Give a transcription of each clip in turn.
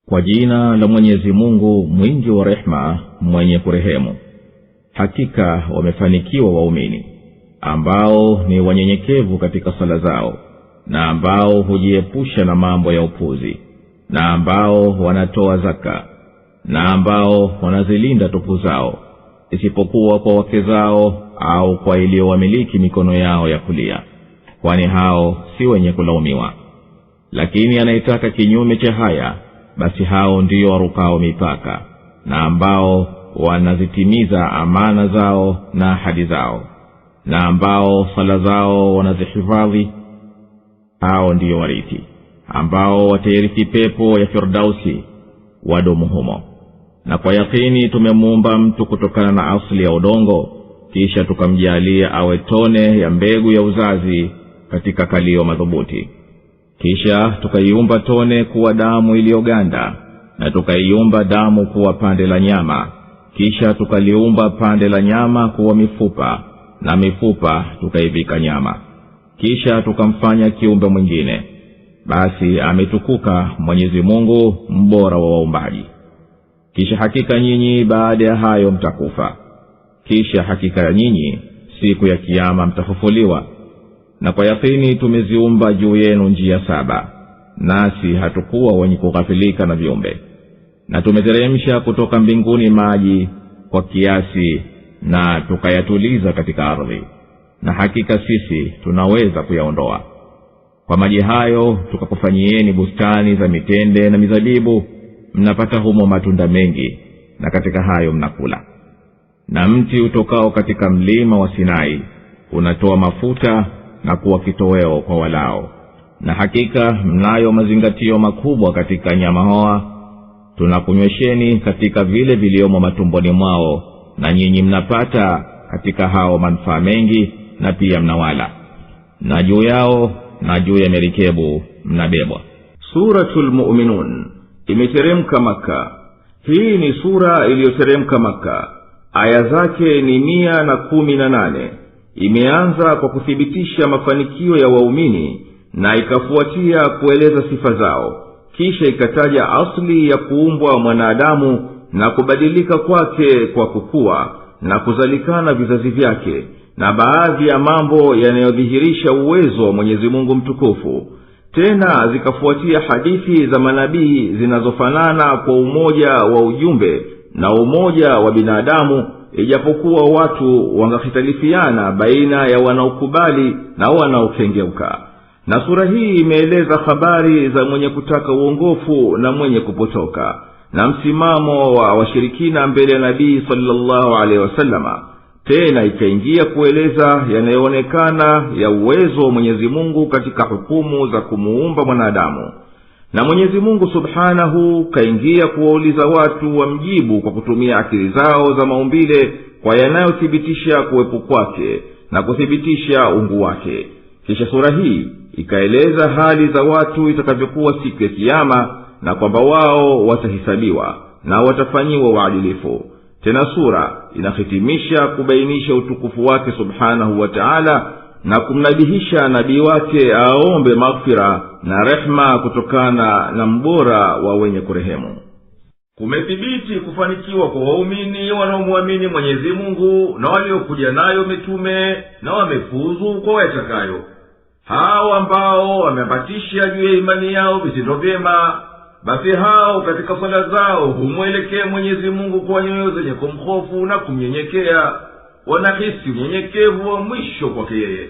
Kwa jina la Mwenyezi Mungu mwingi wa rehema, mwenye kurehemu. Hakika wamefanikiwa waumini ambao ni wanyenyekevu katika sala zao, na ambao hujiepusha na mambo ya upuzi, na ambao wanatoa zaka, na ambao wanazilinda tupu zao, isipokuwa kwa wake zao au kwa iliyowamiliki mikono yao ya kulia, kwani hao si wenye kulaumiwa. Lakini anayetaka kinyume cha haya, basi hao ndio warukao mipaka, na ambao wanazitimiza amana zao na ahadi zao, na ambao sala zao wanazihifadhi. Hao ndio warithi ambao watairithi pepo ya Firdausi, wadumu humo. Na kwa yakini tumemuumba mtu kutokana na asili ya udongo, kisha tukamjalia awe tone ya mbegu ya uzazi katika kalio madhubuti. Kisha tukaiumba tone kuwa damu iliyoganda, na tukaiumba damu kuwa pande la nyama. Kisha tukaliumba pande la nyama kuwa mifupa, na mifupa tukaivika nyama. Kisha tukamfanya kiumbe mwingine. Basi ametukuka Mwenyezi Mungu, mbora wa waumbaji. Kisha hakika nyinyi baada ya hayo mtakufa. Kisha hakika ya nyinyi siku ya kiyama mtafufuliwa. Na kwa yakini tumeziumba juu yenu njia 7, nasi hatukuwa wenye kughafilika na viumbe. Na tumeteremsha kutoka mbinguni maji kwa kiasi, na tukayatuliza katika ardhi, na hakika sisi tunaweza kuyaondoa. Kwa maji hayo tukakufanyieni bustani za mitende na mizabibu, mnapata humo matunda mengi, na katika hayo mnakula. Na mti utokao katika mlima wa Sinai unatoa mafuta na kuwa kitoweo kwa walao. Na hakika mnayo mazingatio makubwa katika nyama hoa. Tunakunywesheni katika vile viliomo matumboni mwao, na nyinyi mnapata katika hao manufaa mengi, na pia mnawala. Na juu yao na juu ya merikebu mnabebwa. Suratul Mu'minun imeteremka Maka. Hii ni sura iliyoteremka Maka. Aya zake ni 118. Imeanza kwa kuthibitisha mafanikio ya waumini, na ikafuatia kueleza sifa zao. Kisha ikataja asli ya kuumbwa mwanadamu na kubadilika kwake kwa kukua na kuzalikana vizazi vyake, na baadhi ya mambo yanayodhihirisha uwezo wa Mwenyezi Mungu mtukufu. Tena zikafuatia hadithi za manabii zinazofanana kwa umoja wa ujumbe na umoja wa binadamu, ijapokuwa watu wangahitalifiana baina ya wanaokubali na wanaokengeuka. Na sura hii imeeleza habari za mwenye kutaka uongofu na mwenye kupotoka, na msimamo wa washirikina mbele ya Nabii sallallahu alaihi wasallama. Tena ikaingia kueleza yanayoonekana ya uwezo wa Mwenyezi Mungu katika hukumu za kumuumba mwanadamu. Na Mwenyezi Mungu subhanahu kaingia kuwauliza watu wamjibu kwa kutumia akili zao za maumbile kwa yanayothibitisha kuwepo kwake na kuthibitisha uungu wake. Kisha sura hii ikaeleza hali za watu itakavyokuwa siku ya kiyama, na kwamba wao watahisabiwa na watafanyiwa uadilifu. Tena sura inahitimisha kubainisha utukufu wake subhanahu wa ta'ala, na kumnabihisha nabii wake aombe maghfira na rehma kutokana na mbora wa wenye kurehemu. Kumethibiti kufanikiwa kwa waumini wanaomwamini Mwenyezi Mungu na waliokuja nayo mitume, na wamefuzu kwa yatakayo. Hao ambao wameambatisha juu ya imani yao vitendo vyema, basi hao katika sala zao humwelekea Mwenyezi Mungu kwa nyoyo zenye kumhofu na kumnyenyekea. Wanahisi unyenyekevu wa mwisho kwake yeye.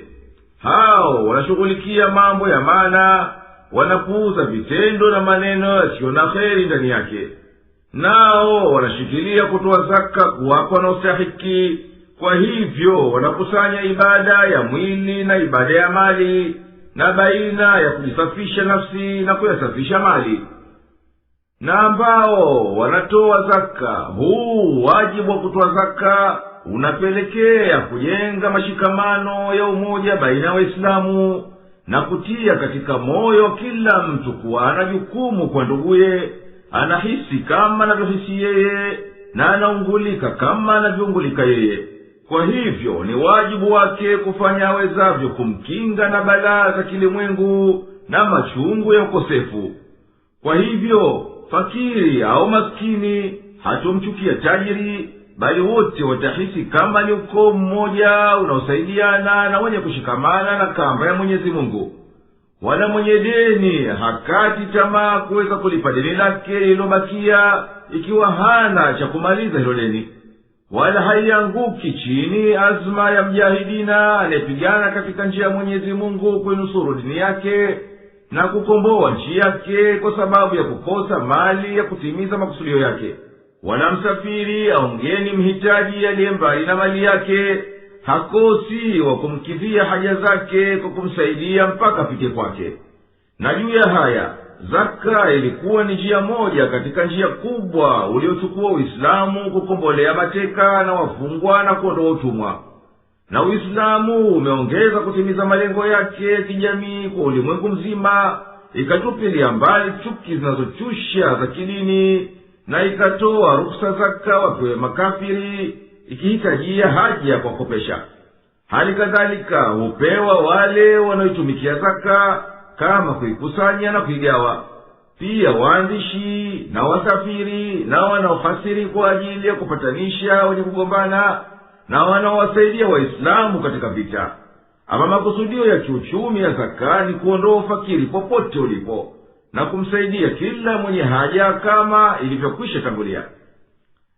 Hao wanashughulikia mambo ya maana, wanapuuza vitendo na maneno yasiyo na kheri ndani yake. Nao wanashikilia kutoa zaka kuwapa wanaostahiki. Kwa hivyo wanakusanya ibada ya mwili na ibada ya mali, na baina ya kujisafisha nafsi na kuyasafisha mali. Na ambao wanatoa zaka, huu wajibu wa kutoa zaka unapelekea kujenga mashikamano ya umoja baina ya Waislamu, na kutia katika moyo kila mtu kuwa ana jukumu kwa nduguye, anahisi kama anavyohisi yeye, na anaungulika kama anavyoungulika yeye. Kwa hivyo ni wajibu wake kufanya awezavyo kumkinga na balaa za kilimwengu na machungu ya ukosefu. Kwa hivyo fakiri au maskini, hatomchukia tajiri, bali wote watahisi kama ni ukoo mmoja unaosaidiana na wenye kushikamana na kamba ya Mwenyezi Mungu. Wala mwenye deni hakati tamaa kuweza kulipa deni lake lilobakia, ikiwa hana cha kumaliza hilo deni. Wala haianguki chini azma ya mjahidina anayepigana katika njia ya Mwenyezi Mungu kuinusuru dini yake na kukomboa nchi yake kwa sababu ya kukosa mali ya kutimiza makusudio yake. Wala msafiri au mgeni mhitaji aliye mbali na mali yake hakosi wa kumkidhia haja zake kwa kumsaidia mpaka afike kwake. Na juu ya haya, zaka ilikuwa ni njia moja katika njia kubwa uliochukua Uislamu kukombolea mateka na wafungwa na kuondoa utumwa. Na Uislamu umeongeza kutimiza malengo yake ya kijamii kwa ulimwengu mzima, ikatupilia mbali chuki zinazochusha za kidini, na ikatoa ruksa zaka wapewe makafiri, ikihitajia haja kwa kopesha. Hali kadhalika hupewa wale wanaoitumikia zaka kama kuikusanya na kuigawa. Pia waandishi na wasafiri na wanaofasiri kwa ajili ya kupatanisha wenye kugombana na wanaowasaidia Waislamu katika vita. Ama makusudio ya kiuchumi ya zaka ni kuondoa ufakiri popote ulipo na kumsaidia kila mwenye haja kama ilivyokwisha tangulia.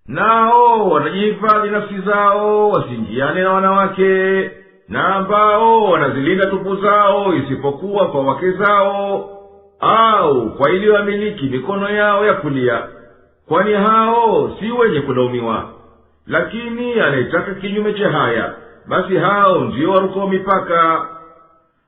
Nao wanajihifadhi nafsi zao wasiingiane na wanawake, na ambao wanazilinda tupu zao isipokuwa kwa wake zao au kwa iliyoamiliki mikono yao ya kulia, kwani hao si wenye kulaumiwa. Lakini anayetaka kinyume cha haya, basi hao ndio warukao mipaka.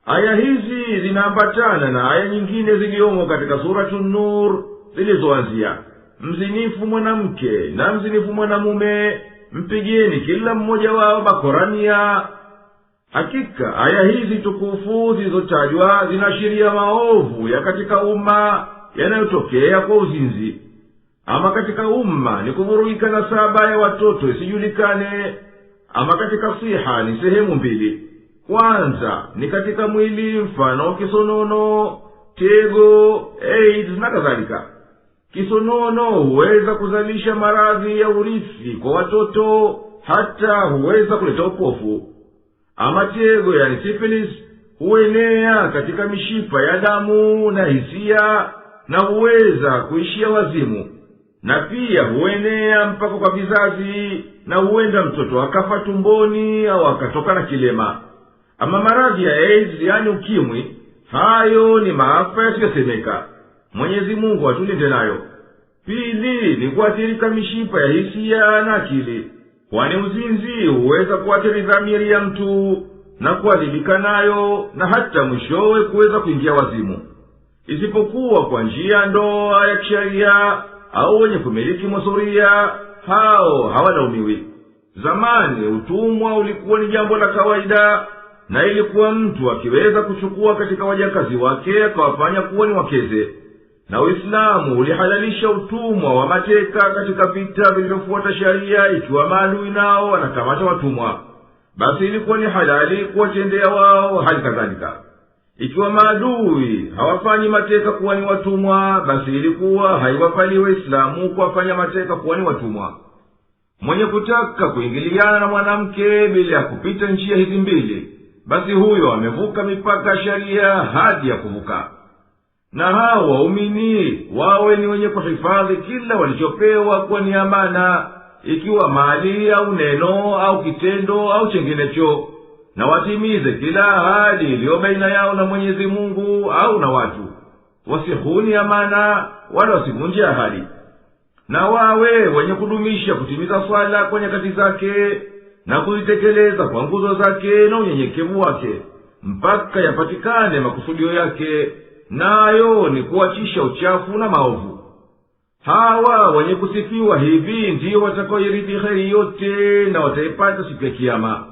Aya hizi zinaambatana na aya nyingine ziliomo katika Suratun Nur zilizoanzia: mzinifu mwanamke na mzinifu mwanamume, mpigeni kila mmoja wao bakorania. Hakika aya hizi tukufu zilizotajwa zinaashiria maovu ya katika umma yanayotokea kwa uzinzi. Ama katika umma ni kuvurugika na saba ya watoto isijulikane. Ama katika siha ni sehemu mbili. Kwanza ni katika mwili, mfano kisonono, tego, AIDS na kadhalika. Kisonono huweza kuzalisha maradhi ya urithi kwa watoto, hata huweza kuleta upofu. Ama tego, yani syphilis, huenea katika mishipa ya damu na hisia na huweza kuishia wazimu. Na pia huenea mpaka kwa vizazi, na huenda mtoto akafa tumboni au akatoka na kilema. Ama maradhi ya AIDS, yani ukimwi, hayo ni maafa yasiyosemeka. Mwenyezi Mungu atulinde nayo. Pili ni kuathirika mishipa ya hisia na akili, kwani uzinzi huweza kuathiri dhamiri ya mtu na kuadhibika nayo, na hata mwishowe kuweza kuingia wazimu. Isipokuwa kwa njia ndoa ya kisheria au wenye kumiliki masuria, hao hawalaumiwi. Zamani utumwa ulikuwa ni jambo la kawaida, na ilikuwa mtu akiweza kuchukua katika wajakazi wake akawafanya kuwa ni wakeze. Na Uislamu ulihalalisha utumwa wa mateka katika vita vilivyofuata sharia, ikiwa maadui nao wanakamata watumwa, basi ilikuwa ni halali kuwatendea wao hali kadhalika. Ikiwa maadui hawafanyi mateka kuwa ni watumwa, basi ilikuwa haiwafali Waislamu kuwafanya mateka kuwa ni watumwa. Mwenye kutaka kuingiliana na mwanamke bila ya kupita njia hizi mbili, basi huyo amevuka mipaka ya sharia hadi ya kuvuka. Na hao waumini wawe ni wenye kuhifadhi kila walichopewa kwa ni amana, ikiwa mali au neno au kitendo au chenginecho, na watimize kila ahadi iliyo baina yao na Mwenyezi Mungu au na watu. Wasihuni amana wala wasivunje ahadi. Na wawe wenye kudumisha kutimiza swala kwa nyakati zake na kuzitekeleza kwa nguzo zake na unyenyekevu wake, mpaka yapatikane makusudio yake, nayo ni kuachisha uchafu na maovu. Hawa wenye kusifiwa hivi ndiyo watakaoirithi kheri yote na wataipata siku ya Kiyama.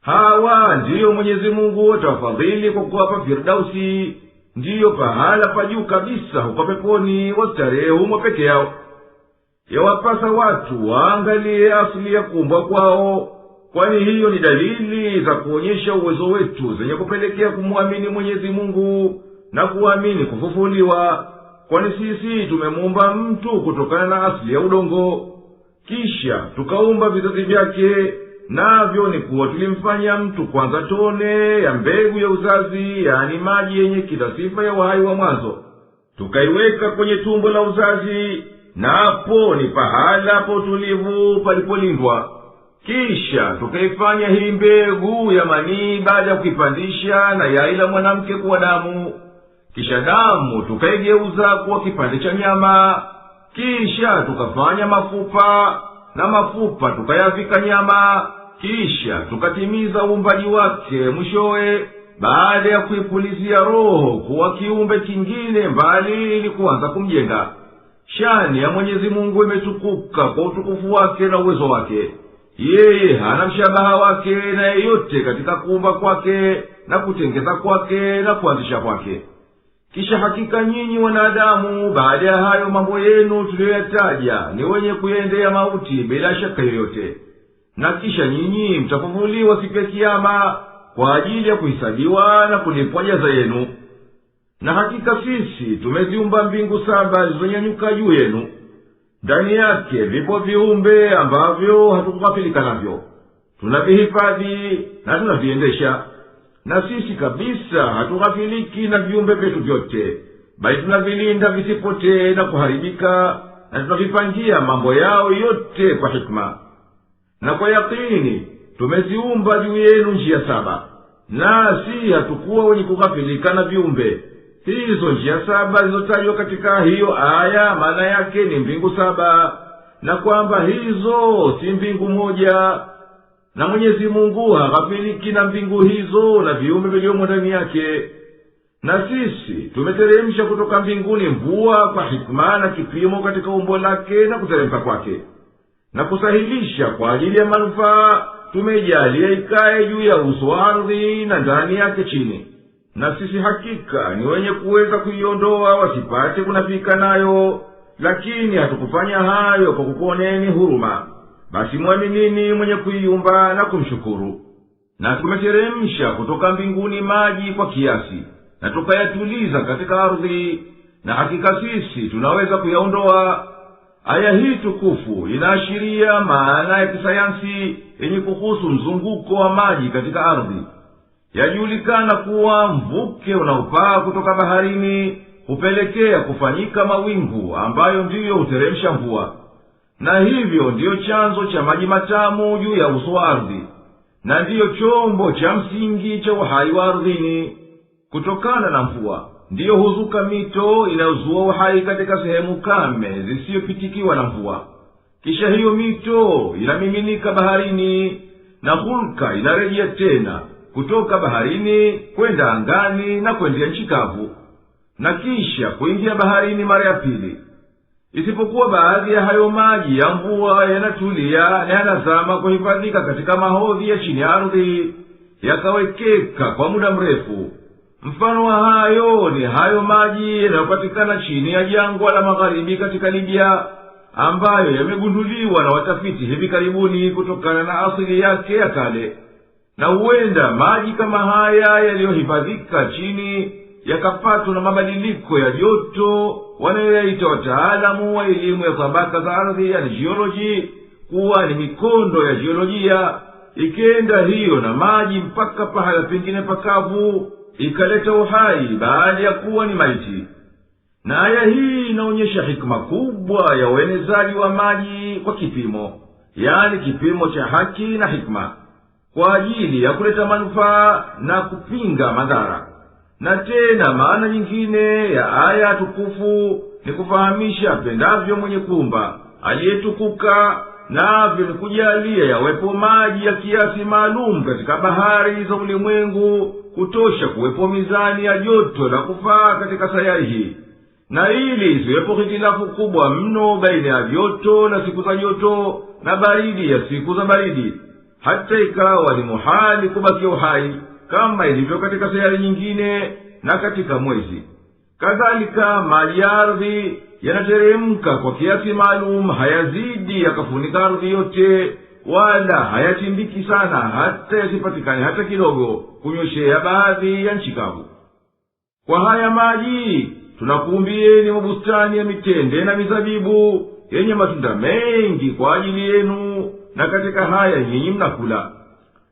Hawa ndiyo Mwenyezi Mungu atawafadhili kwa kuwapa Firdausi, ndiyo pahala pa juu kabisa huko peponi, wastarehe humo peke yao. Yawapasa watu waangalie asili ya kuumbwa kwao, kwani hiyo ni dalili za kuonyesha uwezo wetu zenye kupelekea kumwamini Mwenyezi Mungu na kuamini kufufuliwa, kwani sisi tumemuumba mtu kutokana na asili ya udongo, kisha tukaumba vizazi vyake, navyo ni kuwa tulimfanya mtu kwanza tone ya mbegu ya uzazi, yani maji yenye kila sifa ya uhai wa mwanzo, tukaiweka kwenye tumbo la uzazi, na hapo ni pahala pa utulivu palipolindwa. Kisha tukaifanya hii mbegu ya manii baada ya kuipandisha na yai la mwanamke kuwa damu, kisha damu tukaigeuza kuwa kipande cha nyama, kisha tukafanya mafupa, na mafupa tukayavika nyama, kisha tukatimiza uumbaji wake mwishowe baada ya kuipulizia roho kuwa kiumbe kingine mbali ili kuanza kumjenga. Shani ya Mwenyezi Mungu imetukuka kwa utukufu wake na uwezo wake. Yeye hana mshabaha wake na yeyote katika kuumba kwake na kutengeza kwake na kuanzisha kwake. Kisha hakika nyinyi wanadamu, baada ya hayo mambo yenu tuliyoyataja, ni wenye kuendea mauti bila shaka yoyote, na kisha nyinyi mtafufuliwa siku ya Kiyama kwa ajili ya kuhesabiwa na kulipwa jaza yenu. Na hakika sisi tumeziumba mbingu 7 zilizonyanyuka juu yenu, ndani yake vipo viumbe ambavyo hatukughafilika navyo, tunavihifadhi na tunaviendesha. Na sisi kabisa hatughafiliki na viumbe vyetu vyote, bali tunavilinda visipotee na kuharibika, na tunavipangia mambo yao yote kwa hikma. Na kwa yakini tumeziumba juu yenu njia 7, nasi hatukuwa wenye kughafilika na viumbe. Hizo njia 7 zilizotajwa katika hiyo aya maana yake ni mbingu 7, na kwamba hizo si mbingu moja, na Mwenyezi Mungu haghafiliki na mbingu hizo na viumbe vilivyomo ndani yake. Na sisi tumeteremsha kutoka mbinguni mvua kwa hikma na kipimo katika umbo lake na kuteremka kwake, na kusahilisha kwa ajili ya manufaa tumejalia ikae juu ya uso wa ardhi na ndani yake chini. Na sisi hakika ni wenye kuweza kuiondoa wasipate kunafika nayo, lakini hatukufanya hayo kwa kukuoneni huruma. Basi mwaminini mwenye kuiumba na kumshukuru. Na tumeteremsha kutoka mbinguni maji kwa kiasi, na tukayatuliza katika ardhi, na hakika sisi tunaweza kuyaondoa. Aya hii tukufu inaashiria maana ya kisayansi yenye kuhusu mzunguko wa maji katika ardhi. Yajulikana kuwa mvuke unaopaa kutoka baharini hupelekea kufanyika mawingu ambayo ndiyo huteremsha mvua, na hivyo ndiyo chanzo cha maji matamu juu ya uso wa ardhi, na ndiyo chombo cha msingi cha uhai wa ardhini. Kutokana na mvua ndiyo huzuka mito inayozua uhai katika sehemu kame zisiyopitikiwa na mvua. Kisha hiyo mito inamiminika baharini, na hulka inarejea tena kutoka baharini kwenda angani na kwenda nchi kavu, na kisha kuingia baharini mara ya pili. Isipokuwa baadhi ya hayo maji ya mvua yanatulia na yanazama kuhifadhika katika mahodhi ya chini ya ardhi, yakawekeka kwa muda mrefu. Mfano wa hayo ni hayo maji yanayopatikana chini ya jangwa la magharibi katika Libya, ambayo yamegunduliwa na watafiti hivi karibuni kutokana na asili yake ya kale. Na huenda maji kama haya yaliyohifadhika chini yakapatwa na mabadiliko ya joto wanayoyaita wataalamu wa elimu ya tabaka za ardhi, yani jioloji, kuwa ni mikondo ya jiolojia, ikenda hiyo na maji mpaka pahala pengine pakavu, ikaleta uhai baada ya kuwa ni maiti. Na aya hii inaonyesha hikma kubwa ya uenezaji wa maji kwa kipimo, yani kipimo cha haki na hikma, kwa ajili ya kuleta manufaa na kupinga madhara. Na tena maana nyingine ya aya tukufu ni kufahamisha pendavyo mwenye kuumba aliyetukuka, navyo ni kujalia yawepo maji ya kiasi maalum katika bahari za ulimwengu kutosha kuwepo mizani ya joto la kufaa katika sayari hii, na ili isiwepo hitilafu kubwa mno baina ya joto na siku za joto na baridi ya siku za baridi, hata ikawa ni muhali kubakia uhai kama ilivyo katika sayari nyingine na katika mwezi. Kadhalika maji ya ardhi yanateremka kwa kiasi maalum, hayazidi yakafunika ardhi yote, wala hayatimbiki sana hata yasipatikane hata kidogo kunyoshea baadhi ya nchi kavu. Kwa haya maji tunakuumbieni mabustani ya mitende na mizabibu yenye matunda mengi kwa ajili yenu, na katika haya nyinyi mnakula.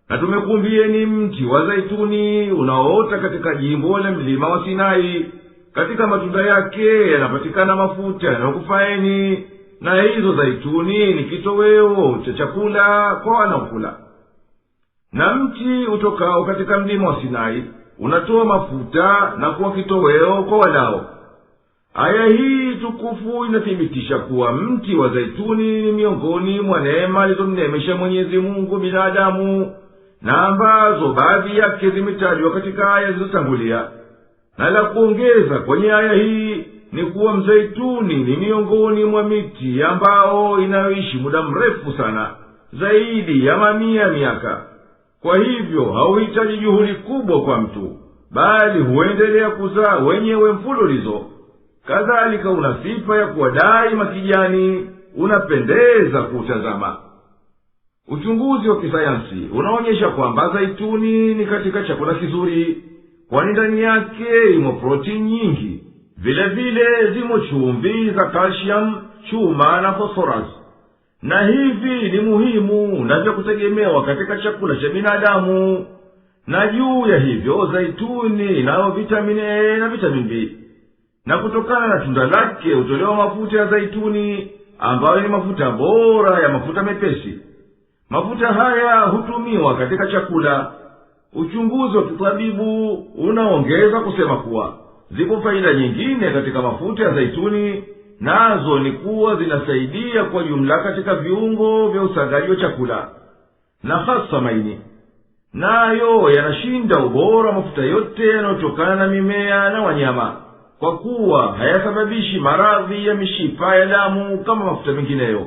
Na tumekuumbieni mti wa zaituni unaoota katika jimbo la mlima wa Sinai. Katika matunda yake yanapatikana mafuta yanayokufaeni, na hizo zaituni ni kitoweo cha chakula kwa wanaokula. Na mti utokao katika mlima wa Sinai unatoa mafuta na kuwa kitoweo kwa walao. Aya hii tukufu inathibitisha kuwa mti wa zaituni ni miongoni mwa neema alizomneemesha Mwenyezi Mungu binadamu, na ambazo baadhi yake zimetajwa katika aya zilizotangulia. Na la kuongeza kwenye aya hii ni kuwa mzaituni ni miongoni mwa miti ambao inayoishi muda mrefu sana, zaidi ya mamia miaka. Kwa hivyo hauhitaji juhudi kubwa kwa mtu, bali huendelea kuzaa wenyewe mfululizo. Kadhalika una sifa ya kuwa daima kijani, unapendeza kutazama. Uchunguzi wa kisayansi unaonyesha kwamba zaituni ni katika chakula kizuri, kwani ndani yake imo protini nyingi. Vile vile zimo chumvi za calcium, chuma na phosphorus, na hivi ni muhimu na vya kutegemewa katika chakula cha binadamu. Na juu ya hivyo zaituni inayo vitamini A na vitamini B, na kutokana na tunda lake hutolewa mafuta ya zaituni ambayo ni mafuta bora ya mafuta mepesi. Mafuta haya hutumiwa katika chakula. Uchunguzi wa kitabibu unaongeza kusema kuwa zipo faida nyingine katika mafuta ya zaituni, nazo ni kuwa zinasaidia kwa jumla katika viungo vya usagaji wa chakula, na hasa maini. Nayo yanashinda ubora mafuta yote yanayotokana na mimea na wanyama, kwa kuwa hayasababishi maradhi ya mishipa ya damu kama mafuta mengineyo.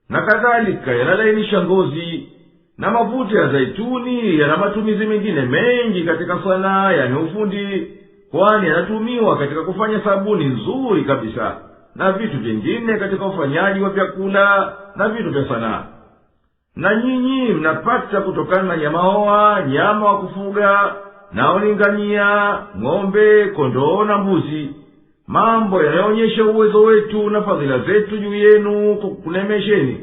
Na kadhalika yanalainisha ngozi. Na mafuta ya zaituni yana matumizi mengine mengi katika sanaa, yani ufundi, kwani yanatumiwa katika kufanya sabuni nzuri kabisa, na vitu vingine katika ufanyaji wa vyakula na vitu vya sanaa. Na nyinyi mnapata kutokana na nyama hoa, nyama wa kufuga, nao ni ngamia, ng'ombe, kondoo na mbuzi, mambo yanayoonyesha uwezo wetu na fadhila zetu juu yenu kwa kukunemesheni.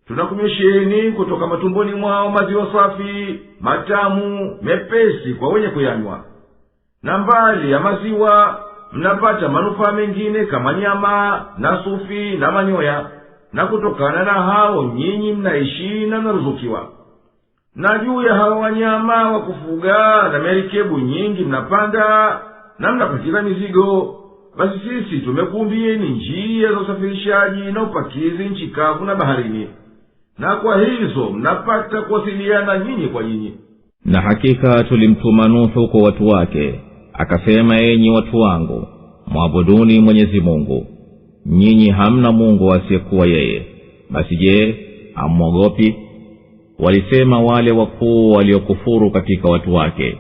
Tunakunywesheni kutoka matumboni mwao maziwa safi, matamu, mepesi kwa wenye kuyanywa. Na mbali ya maziwa mnapata manufaa mengine kama nyama na sufi na manyoya, na kutokana na hao nyinyi mnaishi na mnaruzukiwa. Na juu ya hao wanyama wa kufuga na merikebu nyingi mnapanda na mnapakiza mizigo. Basi sisi tumekuumbieni njia za usafirishaji na upakizi nchi kavu na baharini, na kwa hizo mnapata kuwasiliana nyinyi kwa nyinyi. Na hakika tulimtuma Nuhu kwa watu wake, akasema, enyi watu wangu, mwabuduni Mwenyezi Mungu. Nyinyi hamna Mungu asiyekuwa yeye. Basi je, hamwogopi? Walisema wale wakuu waliokufuru katika watu wake,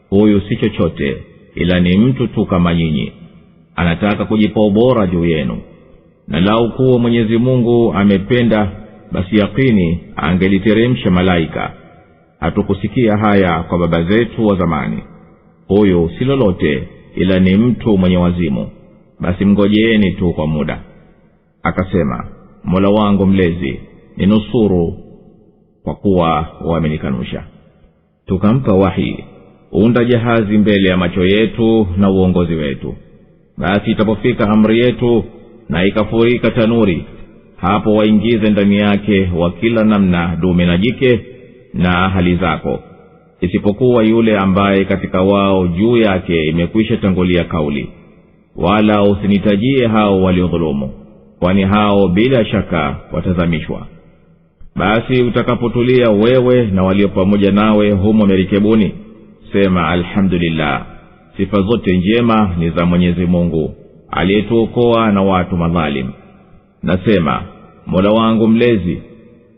huyu si chochote ila ni mtu tu kama nyinyi, anataka kujipa ubora juu yenu. Na lau kuwa Mwenyezi Mungu amependa, basi yakini angeliteremsha malaika. Hatukusikia haya kwa baba zetu wa zamani. Huyu si lolote ila ni mtu mwenye wazimu, basi mngojeeni tu kwa muda. Akasema, Mola wangu mlezi, ninusuru kwa kuwa wamenikanusha. Tukampa wahi, unda jahazi mbele ya macho yetu na uongozi wetu. Basi itapofika amri yetu na ikafurika tanuri, hapo waingize ndani yake wa kila namna, dume na jike na ahali zako, isipokuwa yule ambaye katika wao juu yake imekwisha tangulia kauli. Wala usinitajie hao waliodhulumu, kwani hao bila shaka watazamishwa. Basi utakapotulia wewe na walio pamoja nawe humo merikebuni, sema alhamdulillah, sifa zote njema ni za Mwenyezi Mungu aliyetuokoa na watu madhalim. Nasema, Mola wangu mlezi,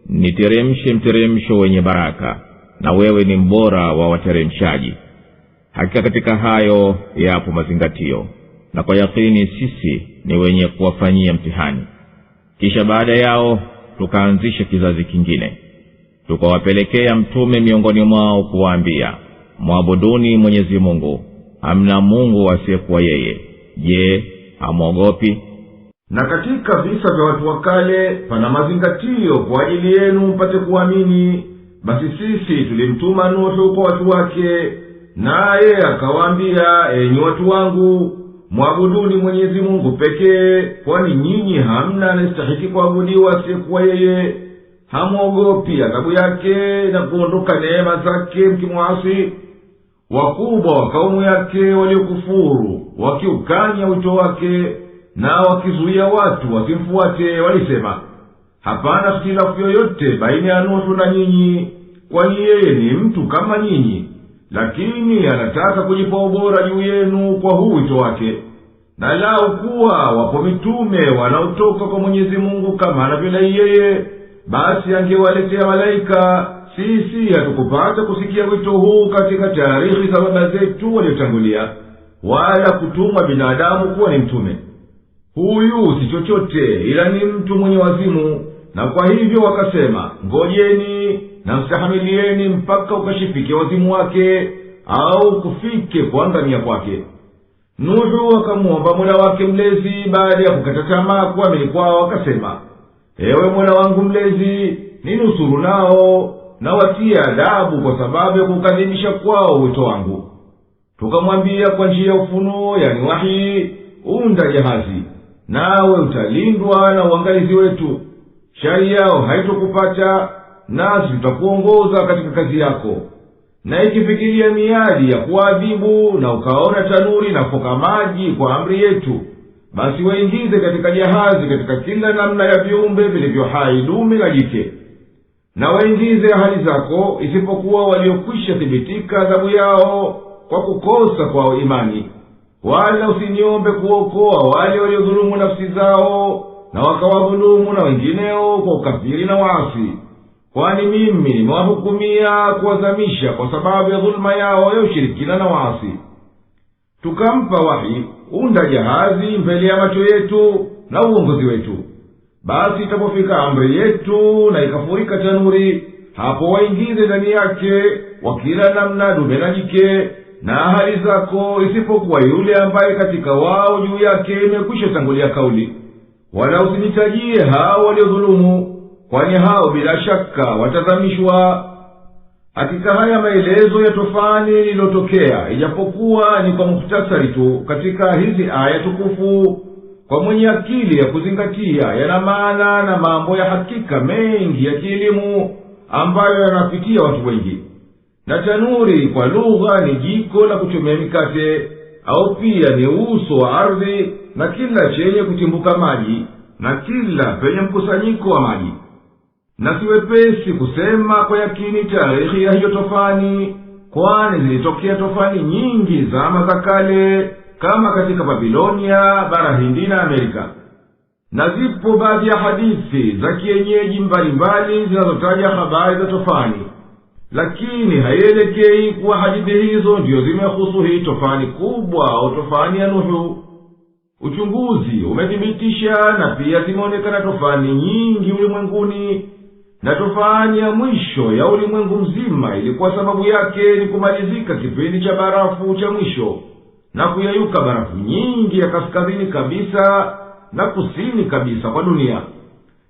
niteremshe mteremsho wenye baraka, na wewe ni mbora wa wateremshaji. Hakika katika hayo yapo mazingatio, na kwa yakini sisi ni wenye kuwafanyia mtihani. Kisha baada yao tukaanzisha kizazi kingine, tukawapelekea mtume miongoni mwao kuwaambia, mwabuduni Mwenyezi Mungu, hamna Mungu asiyekuwa yeye. Je, hamwogopi? Na katika visa vya watu wa kale pana mazingatio kwa ajili yenu mpate kuamini. Basi sisi tulimtuma Nuhu kwa watu wake, naye akawaambia, enyi watu wangu, mwabuduni Mwenyezi Mungu pekee, kwani nyinyi hamna anayestahiki kuabudiwa asiyekuwa yeye. Hamwogopi adhabu yake na kuondoka neema zake mkimwasi? Wakubwa wa kaumu yake waliokufuru wakiukanya wito wake na wakizuia watu wasimfuate, walisema, hapana ikhtilafu yoyote baina ya Nuhu na nyinyi, kwani yeye ni mtu kama nyinyi, lakini anataka kujipa ubora juu yenu kwa huu wito wake. Na lau kuwa wapo mitume wanaotoka kwa Mwenyezi Mungu kama anavyodai yeye, basi angewaletea malaika. Sisi hatukupata kusikia wito huu katika taarikhi za baba zetu waliotangulia, wala kutumwa binadamu kuwa ni mtume. Huyu si chochote ila ni mtu mwenye wazimu, na kwa hivyo wakasema, ngojeni na mstahamilieni mpaka ukashifike wazimu wake au kufike kuangamia kwake. Nuhu akamuomba Mola wake mlezi baada ya kukata tamaa kuamini kwao, akasema, ewe Mola wangu mlezi, ninusuru nao na watie adabu kwa sababu ya kukadhibisha kwao wito wangu. Tukamwambia kwa njia ya ufunuo, yani wahi, unda jahazi, nawe utalindwa na uangalizi wetu. Shari yao haitokupata, nasi tutakuongoza katika kazi yako. Na ikifikiria miadi ya kuadhibu na ukaona tanuri na foka maji kwa amri yetu, basi waingize katika jahazi katika kila namna ya viumbe vilivyo hai, dume na jike. Na waingize ahali zako isipokuwa waliokwisha thibitika adhabu yao kwa kukosa kwa imani. Wala usiniombe kuokoa wale waliodhulumu nafsi zao na wakawadhulumu na wengineo kwa ukafiri na waasi, kwani mimi nimewahukumia kuwazamisha kwa sababu ya dhuluma yao ya ushirikina na waasi. Tukampa wahi, unda jahazi mbele ya macho yetu na uongozi wetu. Basi itapofika amri yetu na ikafurika tanuri, hapo waingize ndani yake wakila namna dume na jike na ahali zako, isipokuwa yule ambaye katika wao juu yake imekwisha tangulia kauli. Wala usinitajie hao waliodhulumu, kwani hao bila shaka watazamishwa. Hakika haya maelezo ya tofani lililotokea, ijapokuwa ni kwa muhtasari tu katika hizi aya tukufu, kwa mwenye akili ya kuzingatia yana maana na mambo ya hakika mengi ya kielimu ambayo yanapitia watu wengi. Na tanuri kwa lugha ni jiko la kuchomea mikate, au pia ni uso wa ardhi na kila chenye kutimbuka maji na kila penye mkusanyiko wa maji. Na siwepesi kusema kwa yakini tarehe ya hiyo tofani, kwani zilitokea tofani nyingi zama za kale, kama katika Babilonia, bara Hindi na Amerika. Na zipo baadhi ya hadithi za kienyeji mbalimbali zinazotaja habari za tofani, lakini haielekei kuwa hadithi hizo ndiyo zimehusu hii tofani kubwa au tofani ya Nuhu. Uchunguzi umethibitisha na pia zimeonekana tofani nyingi ulimwenguni, na tofani ya mwisho ya ulimwengu mzima ilikuwa sababu yake ni kumalizika kipindi cha barafu cha mwisho na kuyayuka barafu nyingi ya kaskazini kabisa na kusini kabisa kwa dunia.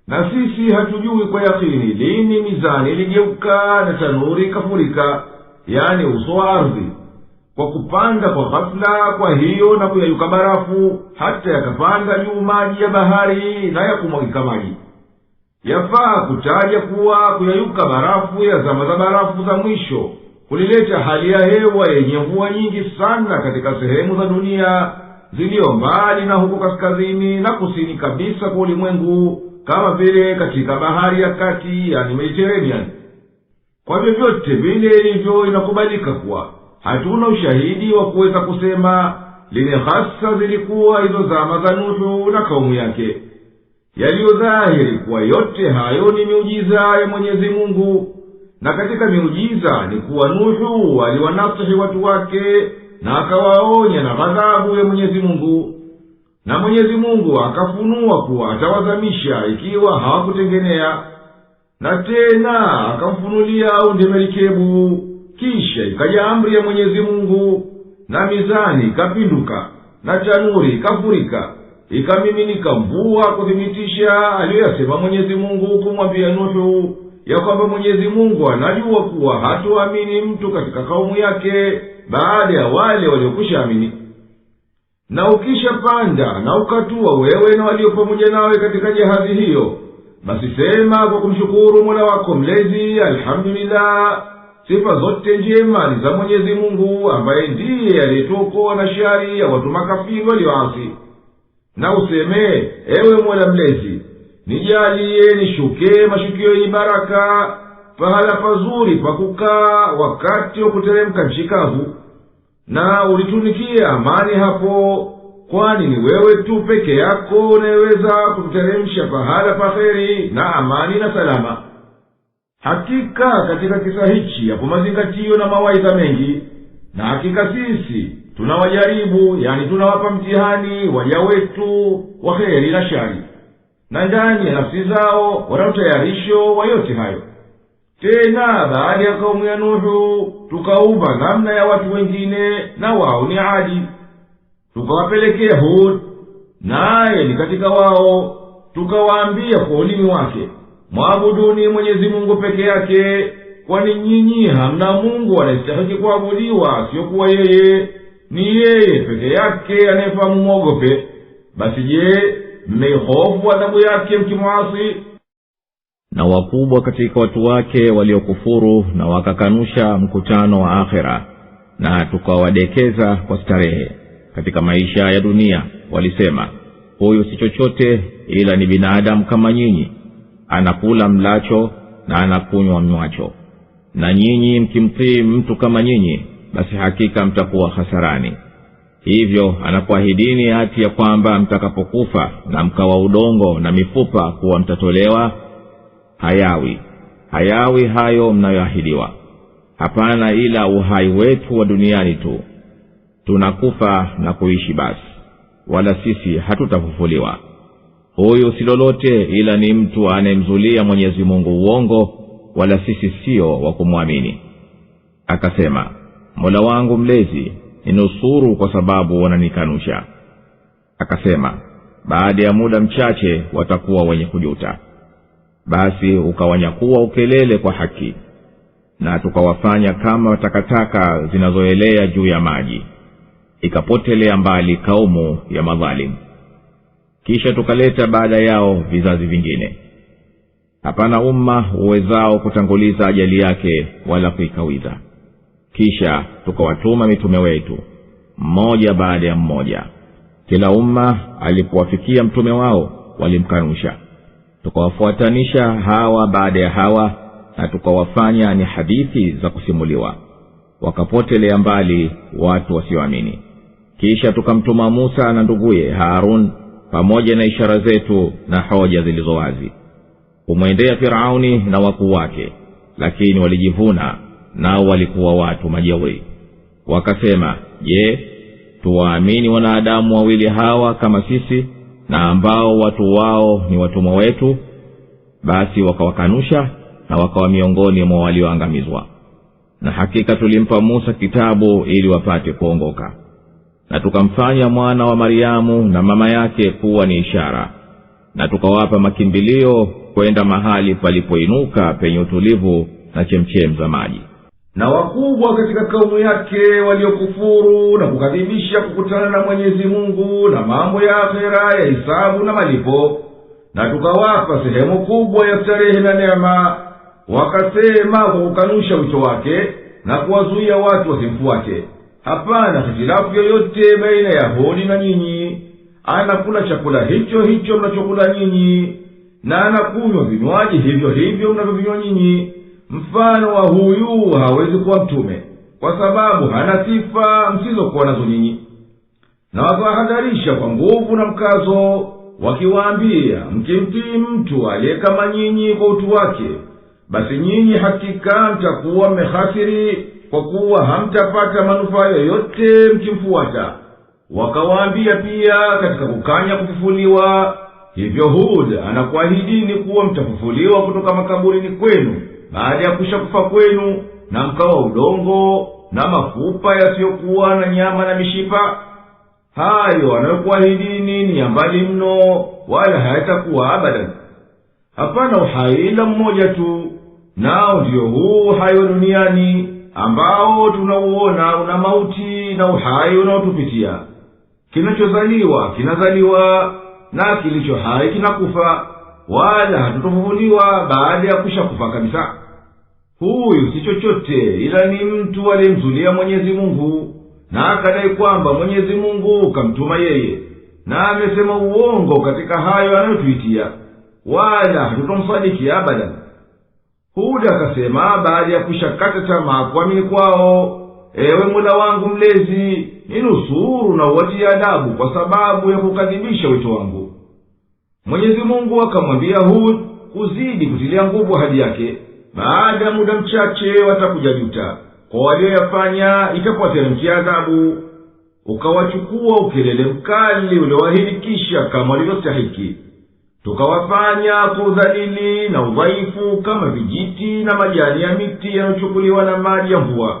Na sisi hatujui kwa yakini lini mizani iligeuka na tanuri ikafurika, yani uso wa ardhi, kwa kupanda kwa ghafla kwa hiyo na kuyayuka barafu, hata yakapanda juu maji ya bahari na ya kumwagika maji. Yafaa kutaja kuwa kuyayuka barafu ya zama za barafu za mwisho kulileta hali ya hewa yenye mvua nyingi sana katika sehemu za dunia zilio mbali na huko kaskazini na kusini kabisa kwa ulimwengu, kama vile katika bahari ya kati, yani Mediterranean. Kwa vyovyote vile ilivyo, inakubalika kuwa hatuna ushahidi wa kuweza kusema lini hasa zilikuwa hizo zama za Nuhu na kaumu yake. Yaliyodhahiri kuwa yote hayo ni miujiza ya Mwenyezi Mungu, na katika miujiza ni kuwa Nuhu aliwanasihi watu wake na akawaonya na ghadhabu ya Mwenyezi Mungu. Na Mwenyezi Mungu akafunua kuwa atawazamisha ikiwa hawakutengenea. Na tena akamfunulia aunde merikebu, kisha ikaja amri ya Mwenyezi Mungu, na mizani ikapinduka, na tanuri ikafurika, ikamiminika mvua kuthibitisha aliyoyasema Mwenyezi Mungu kumwambia Nuhu, ya kwamba Mwenyezi Mungu anajua kuwa hatuamini mtu katika kaumu yake baada ya wale waliokwisha amini. Na ukishapanda na ukatua wewe na walio pamoja nawe katika jahazi hiyo, basi sema kwa kumshukuru Mola wako mlezi, alhamdulillah, sifa zote njema ni za Mwenyezi Mungu ambaye ndiye aliyetuokoa na shari ya watu makafiri walioasi. Na useme, ewe Mola mlezi, nijalie nishuke mashukio yenye baraka, pahala pazuri pa kukaa wakati wa kuteremka nchi kavu, na ulitunikie amani hapo, kwani ni wewe tu peke yako unayeweza kuteremsha pahala pa kheri na amani na salama. Hakika katika kisa hichi yapo mazingatio na mawaidha mengi, na hakika sisi tunawajaribu, yani tunawapa mtihani waja wetu wa kheri na shari, na ndani ya nafsi zao wana utayarisho wa yote hayo. Tena baada ya kaumu ya Nuhu tukaumba namna ya watu wengine, na wao ni Adi. Tukawapelekea Hud, naye ni katika wao. Tukawaambia kwa ulimi wake, mwabuduni Mwenyezi Mungu peke yake, kwani nyinyi hamna Mungu anayestahili kuabudiwa asiyokuwa yeye. Ni yeye peke yake anayefahamu mwogope. Basi je, mmeihofu adhabu yake mkimwasi? Na wakubwa katika watu wake waliokufuru na wakakanusha mkutano wa akhera, na tukawadekeza kwa starehe katika maisha ya dunia, walisema, huyu si chochote ila ni binadamu kama nyinyi, anakula mlacho na anakunywa mnywacho. Na nyinyi mkimtii mtu kama nyinyi, basi hakika mtakuwa hasarani. Hivyo anakuahidini hati ya kwamba mtakapokufa na mkawa udongo na mifupa kuwa mtatolewa. Hayawi hayo mnayoahidiwa. Hapana, ila uhai wetu wa duniani tu. Tunakufa na kuishi basi, wala sisi hatutafufuliwa. Huyu si lolote ila ni mtu anayemzulia Mwenyezi Mungu uongo, wala sisi sio wa kumwamini. Akasema, Mola wangu mlezi, ninusuru kwa sababu wananikanusha. Akasema, baada ya muda mchache watakuwa wenye kujuta. Basi ukawanyakuwa ukelele kwa haki, na tukawafanya kama takataka zinazoelea juu ya maji, ikapotelea mbali kaumu ya madhalimu. Kisha tukaleta baada yao vizazi vingine. Hapana umma uwezao kutanguliza ajali yake wala kuikawiza. Kisha tukawatuma mitume wetu mmoja baada ya mmoja. Kila umma alipowafikia mtume wao walimkanusha. Tukawafuatanisha hawa baada ya hawa, na tukawafanya ni hadithi za kusimuliwa, wakapotelea mbali watu wasioamini. Kisha tukamtuma Musa na nduguye Harun pamoja na ishara zetu na hoja zilizo wazi kumwendea Firauni na wakuu wake, lakini walijivuna, nao walikuwa watu majeuri. Wakasema, je, tuwaamini wanadamu wawili hawa kama sisi, na ambao watu wao ni watumwa wetu? Basi wakawakanusha na wakawa miongoni mwa walioangamizwa. Na hakika tulimpa Musa kitabu ili wapate kuongoka, na tukamfanya mwana wa Mariamu na mama yake kuwa ni ishara, na tukawapa makimbilio kwenda mahali palipoinuka penye utulivu na chemchem za maji. Na wakubwa katika kaumu yake waliokufuru na kukadhibisha kukutana na Mwenyezi Mungu na mambo ya akhera ya hisabu na malipo, na tukawapa sehemu kubwa ya starehe na neema, wakasema kwa kukanusha wito wake na kuwazuia watu wasimfuate, hapana hitilafu yoyote baina ya Hudi na nyinyi. Anakula chakula hicho hicho mnachokula nyinyi, na anakunywa vinywaji hivyo hivyo mnavyovinywa nyinyi. Mfano wa huyu hawezi kuwa mtume, kwa sababu hana sifa msizokuwa nazo nyinyi. Na wakawahadharisha kwa nguvu na mkazo, wakiwaambia, mkimtii mtu aliye kama nyinyi kwa utu wake, basi nyinyi hakika mtakuwa mmehasiri, kwa kuwa hamtapata manufaa yoyote mkimfuata. Wakawaambia pia katika kukanya kufufuliwa, hivyo Hud anakuahidini kuwa mtafufuliwa kutoka makaburini kwenu baada ya kusha kufa kwenu, na mkawa udongo na mafupa yasiyokuwa na nyama na mishipa. hayo wanayokuahidini ni ya mbali mno, wala hayatakuwa abadan. Hapana uhai ila mmoja tu, nao ndiyo huu uhai wa duniani ambao tunauona una mauti na uhai unaotupitia. Kinachozaliwa kinazaliwa, na kilicho hai kinakufa, wala hatutofufuliwa baada ya kushakufa kabisa. Huyu si chochote ila ni mtu aliyemzulia Mwenyezi Mungu, na akadai kwamba Mwenyezi Mungu kamtuma yeye, na amesema uongo katika hayo anayotuitia, wala hatutomsadiki abadan. Huda akasema baada ya kushakata tamaa kuamini kwao, ewe Mola wangu mlezi, ninusuru na uwatie adabu kwa sababu ya kukadhibisha wito wangu. Mwenyezi Mungu akamwambia Hud kuzidi kutilia nguvu ahadi yake, baada ya muda mchache watakuja juta kwa walioyafanya, itakuwateremkia adhabu. Ukawachukua ukelele mkali ulioahidi kisha kama walivyostahiki, tukawafanya kwa udhalili na udhaifu kama vijiti na majani ya miti yanayochukuliwa na maji ya mvua,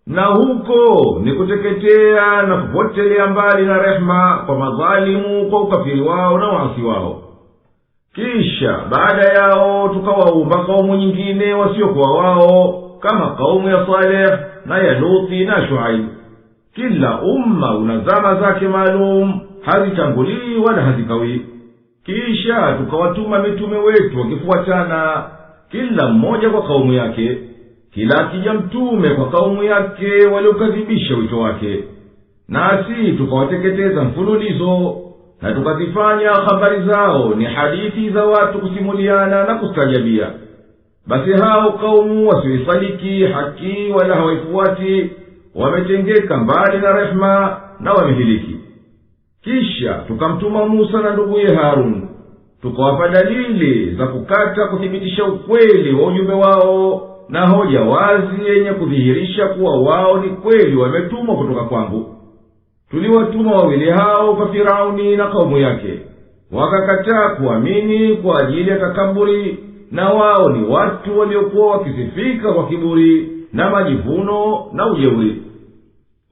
na huko ni kuteketea na kupotelea mbali na rehema kwa madhalimu kwa ukafiri wao na waasi wao. Kisha baada yao tukawaumba kaumu nyingine wasiokuwa wao, kama kaumu ya Saleh na ya Luthi na Shuaib. Kila umma una zama zake maalum, hazitangulii wala hazikawii. Kisha tukawatuma mitume wetu wakifuatana, kila mmoja kwa kaumu yake. Kila akija mtume kwa kaumu yake waliokadhibisha wito wake, nasi tukawateketeza mfululizo, na tukazifanya habari zao ni hadithi za watu kusimuliana na kustajabia. Basi hao kaumu wasioisadiki haki wala hawaifuati, wametengeka mbali na rehema na wamehiliki. Kisha tukamtuma Musa na nduguye Harun, tukawapa dalili za kukata kuthibitisha ukweli wa ujumbe wao, na hoja wazi yenye kudhihirisha kuwa wao ni kweli wametumwa kutoka kwangu. Tuliwatuma wawili hao kwa Firauni na kaumu yake, wakakataa kuamini kwa ajili ya takaburi, na wao ni watu waliokuwa wakisifika kwa kiburi na majivuno na ujeuri.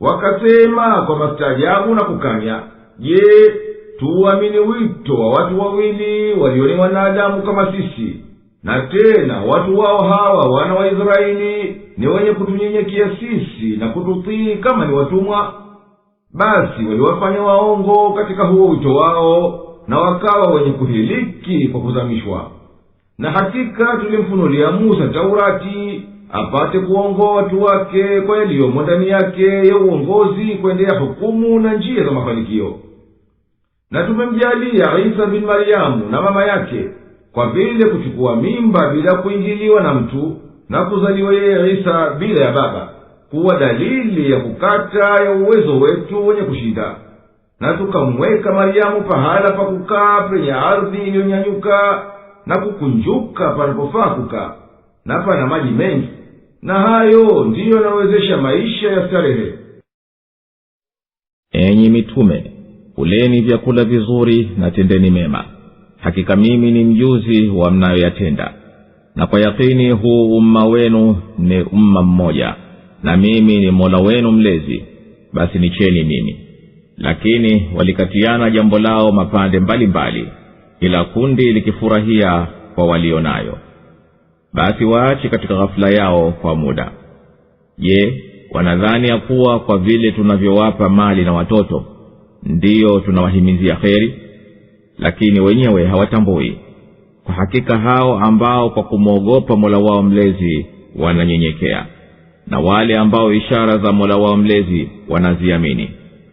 Wakasema kwa mastaajabu na kukanya, je, tuamini wito wa watu wawili walio ni wanadamu kama sisi, na tena watu wao hawa wana wa Israeli ni wenye kutunyenyekea sisi na kututii kama ni watumwa? Basi waliwafanya waongo katika huo wito wao, na wakawa wenye kuhiliki kwa kuzamishwa. Na hakika tulimfunulia Musa Taurati apate kuongoa watu wake kwa yaliyomo ndani yake ya uongozi kuendea hukumu na njia za mafanikio. Na tumemjalia Isa bin Maryamu na mama yake kwa vile kuchukua mimba bila kuingiliwa na mtu, na kuzaliwa yeye Isa bila ya baba, kuwa dalili ya kukata ya uwezo wetu wenye kushinda. Na tukamweka Maryamu pahala pa kukaa penye ardhi iliyonyanyuka na kukunjuka panapofaa kukaa, na pana maji mengi, na hayo ndiyo yanawezesha maisha ya starehe. Enyi mitume, kuleni vyakula vizuri na tendeni mema, hakika mimi ni mjuzi wa mnayoyatenda. Na kwa yakini huu umma wenu ni umma mmoja, na mimi ni Mola wenu mlezi, basi nicheni mimi. Lakini walikatiana jambo lao mapande mbalimbali, kila kundi likifurahia kwa walionayo. Basi waache katika ghafla yao kwa muda. Je, wanadhani ya kuwa kwa vile tunavyowapa mali na watoto ndiyo tunawahimizia kheri? Lakini wenyewe hawatambui. Kwa hakika hao ambao kwa kumwogopa Mola wao mlezi wananyenyekea, na wale ambao ishara za Mola wao mlezi wanaziamini,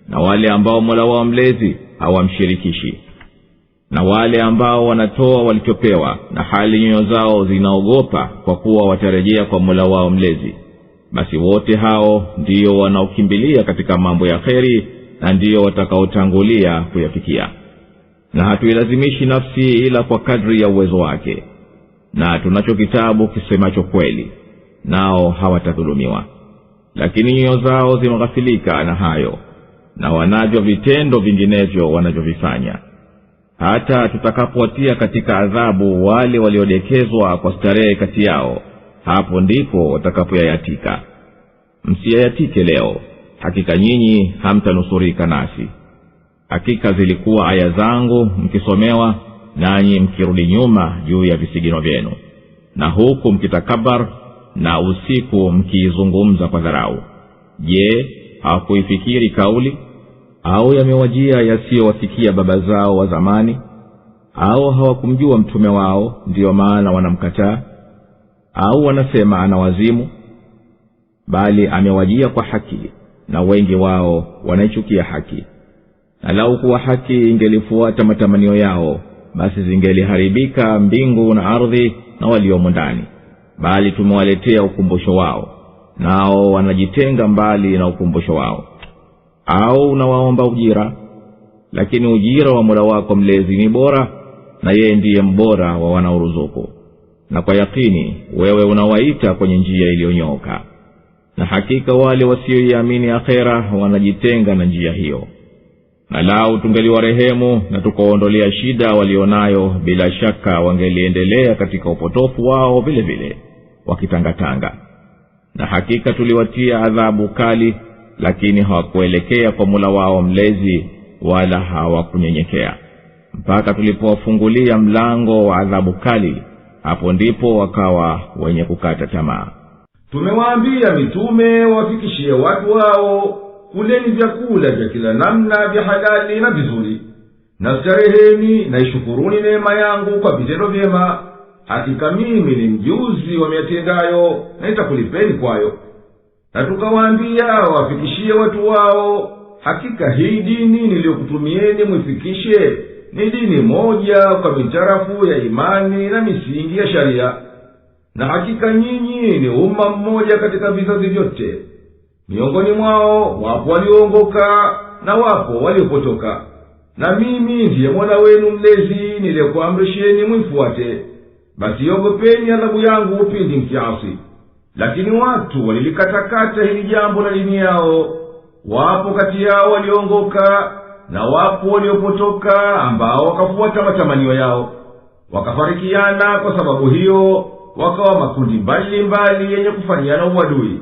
na wale ambao Mola wao mlezi hawamshirikishi, na wale ambao wanatoa walichopewa, na hali nyoyo zao zinaogopa kwa kuwa watarejea kwa Mola wao mlezi, basi wote hao ndiyo wanaokimbilia katika mambo ya kheri, na ndiyo watakaotangulia kuyafikia. Na hatuilazimishi nafsi ila kwa kadri ya uwezo wake, na tunacho kitabu kisemacho kweli, nao hawatadhulumiwa. Lakini nyoyo zao zimeghafilika na hayo, na wanajua vitendo vinginevyo wanavyovifanya. Hata tutakapowatia katika adhabu wale waliodekezwa kwa starehe kati yao, hapo ndipo watakapoyayatika. Msiyayatike leo, hakika nyinyi hamtanusurika nasi, hakika zilikuwa aya zangu mkisomewa, nanyi mkirudi nyuma juu ya visigino vyenu, na huku mkitakabar, na usiku mkiizungumza kwa dharau. Je, hawakuifikiri kauli? Au yamewajia yasiyowasikia baba zao wa zamani? Au hawakumjua mtume wao, ndiyo maana wanamkataa? Au wanasema ana wazimu? Bali amewajia kwa haki, na wengi wao wanaichukia haki. Na lau kuwa haki ingelifuata matamanio yao, basi zingeliharibika mbingu na ardhi na waliomo ndani. Bali tumewaletea ukumbusho wao, nao wanajitenga mbali na ukumbusho wao. Au unawaomba ujira, lakini ujira wa Mola wako mlezi ni bora, na yeye ndiye mbora wa wanaoruzuku. Na kwa yakini wewe unawaita kwenye njia iliyonyooka, na hakika wale wasioiamini akhera wanajitenga na njia hiyo. Na lau tungeliwarehemu na tukaondolea shida walionayo, bila shaka wangeliendelea katika upotofu wao vile vile wakitangatanga. Na hakika tuliwatia adhabu kali, lakini hawakuelekea kwa Mola wao mlezi, wala hawakunyenyekea mpaka tulipowafungulia mlango wa adhabu kali. Hapo ndipo wakawa wenye kukata tamaa. Tumewaambia mitume wafikishie watu wao, kuleni vyakula vya kila namna vya halali na vizuri, na stareheni na ishukuruni neema yangu kwa vitendo vyema. Hakika mimi ni mjuzi wa miyatendayo, na nitakulipeni kwayo. Na tukawaambia wafikishie watu wao, hakika hii dini niliyokutumieni mwifikishe ni dini moja kwa mitarafu ya imani na misingi ya sharia. Na hakika nyinyi ni umma mmoja katika vizazi vyote. Miongoni mwao wapo walioongoka na wapo waliopotoka. Na mimi ndiye Mola wenu mlezi niliyekuamrisheni mwifuate. Basi ogopeni adhabu yangu pindi mkiasi. Lakini watu walilikatakata hili jambo la dini yao. Wapo kati yao walioongoka na wapo waliopotoka, ambao wakafuata matamanio yao. Wakafarikiana kwa sababu hiyo, wakawa makundi mbalimbali yenye kufanyiana uadui.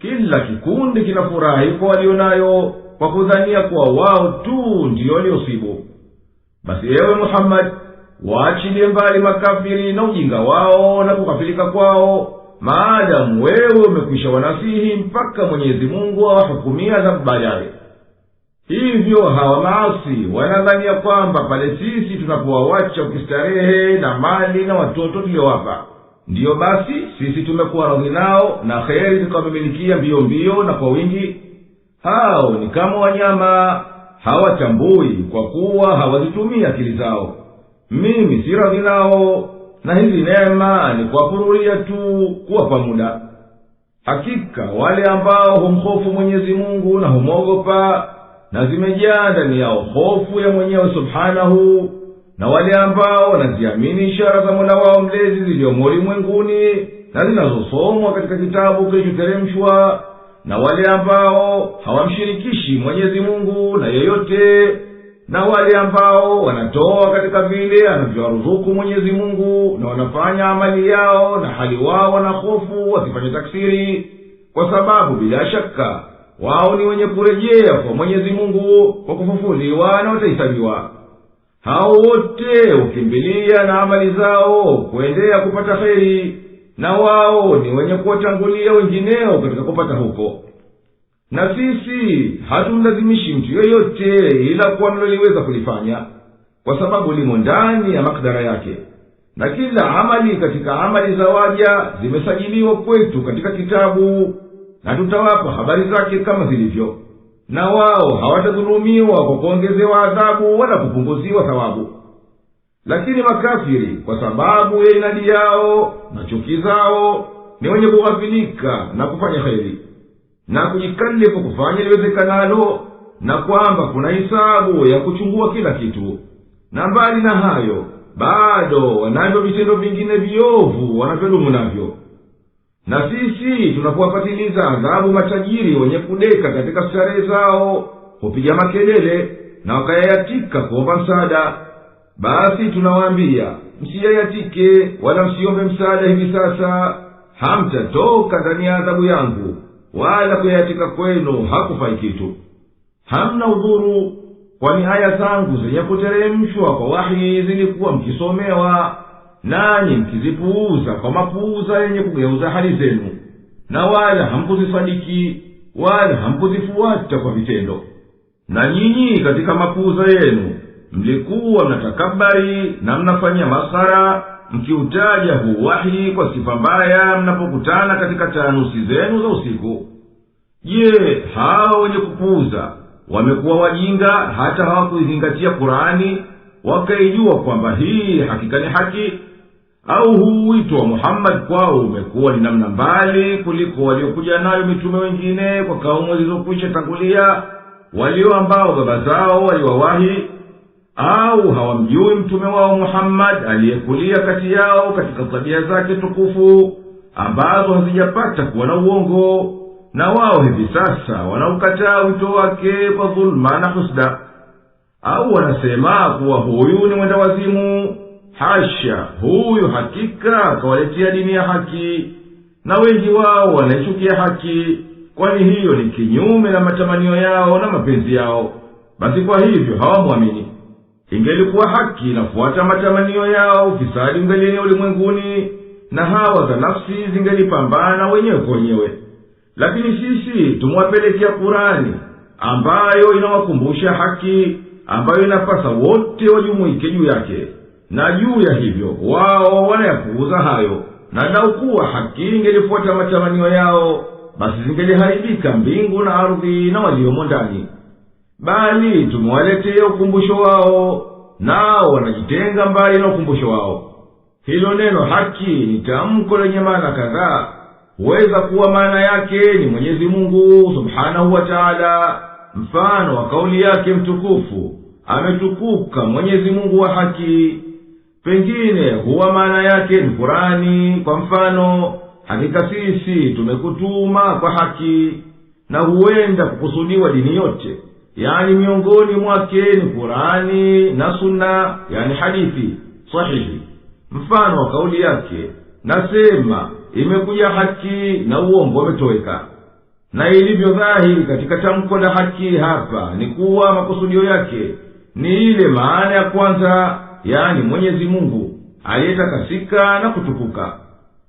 Kila kikundi kinafurahi kwa walionayo, kwa kudhania kuwa wao tu ndio waliosibu. Basi ewe Muhammad, waachilie mbali makafiri na ujinga wao na kukafilika kwao, maadamu wewe umekwisha wanasihi mpaka Mwenyezi Mungu awahukumia adhabu baadaye. Hivyo hawa maasi wanadhania kwamba pale sisi tunapowawacha ukistarehe na mali na watoto tuliowapa, ndiyo basi sisi tumekuwa radhi nao na kheri tukawamimilikia mbio mbio na kwa wingi. Hao ni kama wanyama, hawatambui kwa kuwa hawazitumia akili zao. Mimi si radhi nao, na hizi neema ni kuwapururia tu, kuwapa muda. Hakika wale ambao humhofu Mwenyezi Mungu na humwogopa, na zimejaa ndani yao hofu ya mwenyewe subhanahu, na wale ambao wanaziamini ishara za Mola wao mlezi zilizomo ulimwenguni na zinazosomwa katika kitabu kilichoteremshwa, na wale ambao hawamshirikishi Mwenyezi Mungu na yeyote, na wale ambao wanatoa katika vile anavyowaruzuku Mwenyezi Mungu, na wanafanya amali yao na hali wao wana hofu wasifanye taksiri, kwa sababu bila shaka wao ni wenye kurejea kwa Mwenyezi Mungu kwa kufufuliwa na watahesabiwa. Hao wote ukimbilia na amali zao kuendea kupata kheri, na wao ni wenye kuwatangulia wengineo katika kupata huko. Na sisi hatumlazimishi mtu yoyote ila kwa analoliweza kulifanya, kwa sababu limo ndani ya makdara yake. Na kila amali katika amali za waja zimesajiliwa kwetu katika kitabu, na tutawapa habari zake kama zilivyo. Na wao hawatadhulumiwa kwa kuongezewa adhabu wala kupunguziwa thawabu. Lakini makafiri kwa sababu ya inadi yao na chuki zao ni wenye kughafilika na kufanya kheri, na kujikalifu kufanya liwezekanalo, na kwamba kuna hisabu ya kuchungua kila kitu. Na mbali na hayo, bado wanavyo vitendo vingine viovu wanavyodumu navyo. Na sisi tunapowapatiliza adhabu matajiri wenye kudeka katika starehe zao, hupiga makelele na wakayayatika kuomba msaada, basi tunawaambia msiyayatike wala msiombe msaada hivi sasa, hamtatoka ndani ya adhabu yangu, wala kuyayatika kwenu hakufai kitu. Hamna udhuru, kwani aya zangu zenye kuteremshwa kwa wahi zilikuwa mkisomewa, nanyi mkizipuuza kwa mapuuza yenye kugeuza hali zenu, na wala hamkuzisadiki wala hamkuzifuata kwa vitendo. Na nyinyi katika mapuuza yenu mlikuwa mnatakabari na mnafanyia maskhara, mkiutaja huu wahi kwa sifa mbaya mnapokutana katika tanusi zenu za usiku. Je, hao wenye kupuuza wamekuwa wajinga hata hawakuizingatia Qur'ani wakaijua kwamba hii hakika ni haki? Au huu wito wa Muhammad kwao umekuwa ni namna mbali kuliko waliokuja nayo mitume wengine kwa kaumu zilizokwisha tangulia, walio ambao baba zao waliwawahi? Au hawamjui mtume wao Muhammad aliyekulia kati yao katika tabia zake tukufu ambazo hazijapata kuwa na uongo, na wao hivi sasa wanaukataa wito wake kwa dhulma na husda? Au wanasema kuwa huyu ni mwenda wazimu? Hasha, huyu hakika akawaletea dini ya haki, na wengi wao wanaichukia haki, kwani hiyo ni kinyume na matamanio yao na mapenzi yao. Basi kwa hivyo hawamwamini. Ingelikuwa haki inafuata matamanio yao, fisadi ungelienea ulimwenguni, na hawa za nafsi zingelipambana wenyewe kwa wenyewe. Lakini sisi tumwapelekea Qur'ani ambayo inawakumbusha haki, ambayo inapasa wote wajumuike juu yake, na juu ya hivyo wao wanayapuuza hayo. Na lau kuwa haki ingelifuata matamanio yao, basi zingeliharibika mbingu na ardhi na waliomo ndani. Bali tumewaletea ukumbusho wao, nao wanajitenga mbali na ukumbusho wao. Hilo neno haki ni tamko lenye maana kadhaa. Huweza kuwa maana yake ni Mwenyezi Mungu Subhanahu wa Ta'ala, mfano wa kauli yake mtukufu, ametukuka Mwenyezi Mungu wa haki. Pengine huwa maana yake ni Qur'ani, kwa mfano, hakika sisi tumekutuma kwa haki. Na huenda kukusudiwa dini yote, yani miongoni mwake ni Qur'ani na Sunna, yani hadithi sahihi. Mfano wa kauli yake, nasema imekuja haki na uongo umetoweka. Na ilivyo dhahiri katika tamko la haki hapa ni kuwa makusudio yake ni ile maana ya kwanza, yani Mwenyezi Mungu aliyetakasika na kutukuka.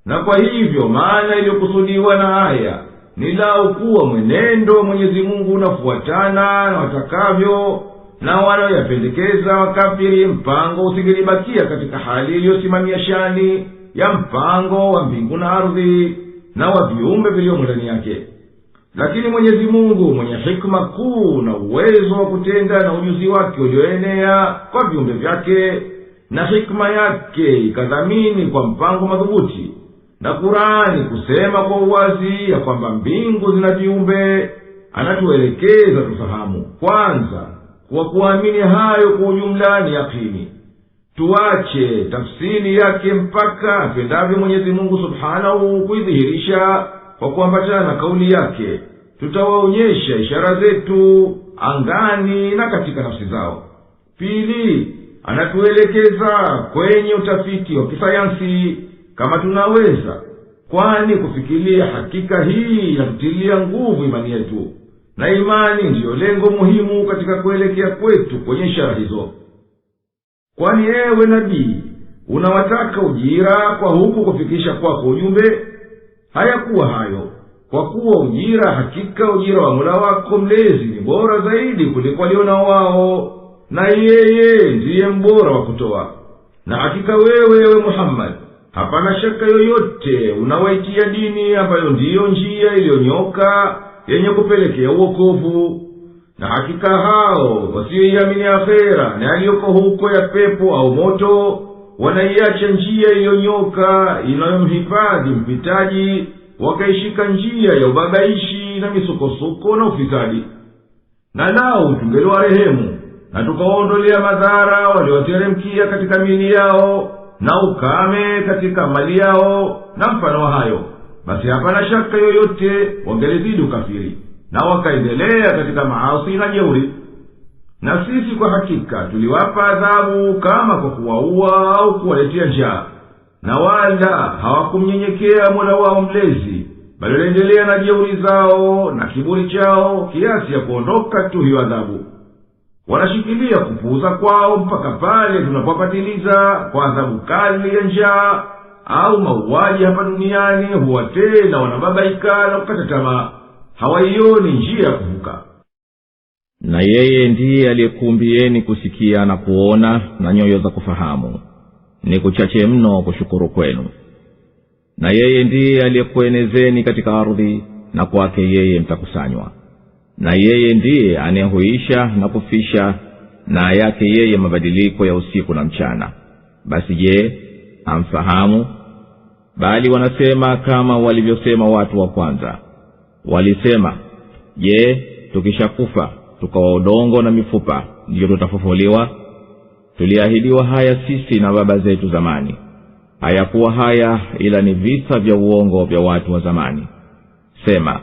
Na kwa hivyo maana iliyokusudiwa na aya ni lau kuwa mwenendo Mwenyezi Mungu unafuatana na watakavyo na wanaoyapendekeza wakafiri, mpango usingelibakia katika hali iliyosimamia shani ya mpango wa mbingu na ardhi na wa viumbe vilivyomo ndani yake. Lakini Mwenyezi Mungu mwenye hikma kuu na uwezo wa kutenda na ujuzi wake ulioenea kwa viumbe vyake, na hikma yake ikadhamini kwa mpango madhubuti, na Qur'ani kusema kwa uwazi ya kwamba mbingu zina viumbe, anatuelekeza tufahamu kwanza kwa kuamini hayo kwa ujumla ni yakini. Tuache tafsiri yake mpaka apendavyo Mwenyezi Mungu Subhanahu kuidhihirisha kwa kuambatana na kauli yake. Tutawaonyesha ishara zetu angani na katika nafsi zao. Pili, anatuelekeza kwenye utafiti wa kisayansi kama tunaweza, kwani kufikiria hakika hii inatutilia nguvu imani yetu, na imani ndiyo lengo muhimu katika kuelekea kwetu kwenye ishara hizo. Kwani ewe nabii, unawataka ujira kwa huku kufikisha kwako ujumbe? Hayakuwa hayo, kwa kuwa ujira, hakika ujira wa Mola wako mlezi ni bora zaidi kuliko walionao wao, na yeye ndiye mbora wa kutoa. Na hakika wewe Muhammad, hapana shaka yoyote unawaitia dini ambayo ndiyo njia iliyonyoka yenye kupelekea uokovu. Na hakika hao wasioiamini akhera na yaliyoko huko ya pepo au moto, wanaiacha njia iliyonyoka inayomhifadhi mpitaji, wakaishika njia ya ubabaishi na misukosuko na ufisadi. Na lau tungeliwarehemu na tukawaondolea madhara walioteremkia katika miili yao na ukame katika mali yao na mfano wa hayo, basi hapana shaka yoyote wangelizidi ukafiri na wakaendelea katika maasi na jeuri. Na sisi kwa hakika tuliwapa adhabu kama kwa kuwaua au kuwaletea njaa, na wala hawakumnyenyekea Mola wao mlezi, bali waliendelea na jeuri zao na kiburi chao kiasi ya kuondoka tu hiyo adhabu. wanashikilia kupuuza kwao mpaka pale tunapopatiliza kwa adhabu kali ya njaa au mauaji hapa duniani. Huwa tena wanababaika na kukata tamaa, hawaioni njia ya kuvuka. Na yeye ndiye aliyekuumbieni kusikia na kuona na nyoyo za kufahamu, ni kuchache mno kushukuru kwenu. Na yeye ndiye aliyekuenezeni katika ardhi, na kwake yeye mtakusanywa. Na yeye ndiye anayehuisha na kufisha, na yake yeye mabadiliko ya usiku na mchana. Basi je, hamfahamu? Bali wanasema kama walivyosema watu wa kwanza. Walisema, je, tukishakufa tukawa udongo na mifupa ndiyo tutafufuliwa? Tuliahidiwa haya sisi na baba zetu zamani. Hayakuwa haya ila ni visa vya uongo vya watu wa zamani. Sema,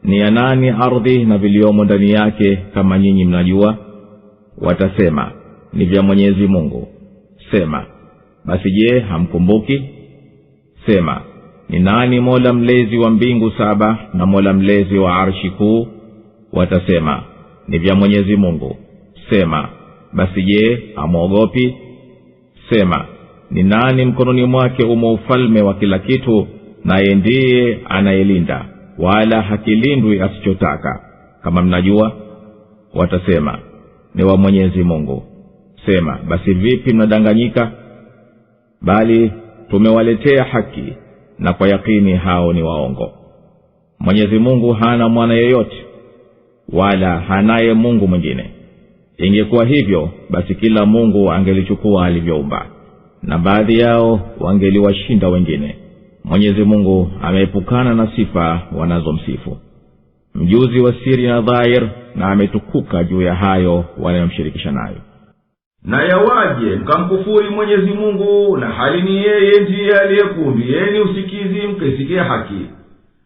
ni ya nani ardhi na viliomo ndani yake kama nyinyi mnajua? Watasema, ni vya Mwenyezi Mungu. Sema, basi je, hamkumbuki? Sema, ni nani Mola mlezi wa mbingu 7 na Mola mlezi wa arshi kuu? Watasema, ni vya Mwenyezi Mungu. Sema, basi je, hamwogopi? Sema, ni nani mkononi mwake umo ufalme wa kila kitu, naye ndiye anayelinda wala hakilindwi asichotaka, kama mnajua? Watasema, ni wa Mwenyezi Mungu. Sema, basi vipi mnadanganyika? Bali tumewaletea haki, na kwa yakini hao ni waongo. Mwenyezi Mungu hana mwana yeyote, wala hanaye Mungu mwingine. Ingekuwa hivyo, basi kila Mungu angelichukua alivyoumba, na baadhi yao wangeliwashinda wengine. Mwenyezi Mungu ameepukana na sifa wanazomsifu. Mjuzi wa siri na dhahir, na ametukuka juu ya hayo wanayomshirikisha nayo. Na yawaje mkamkufuri Mwenyezi Mungu, na hali ni yeye ndiye aliyekuumbieni usikizi mkaisikia haki,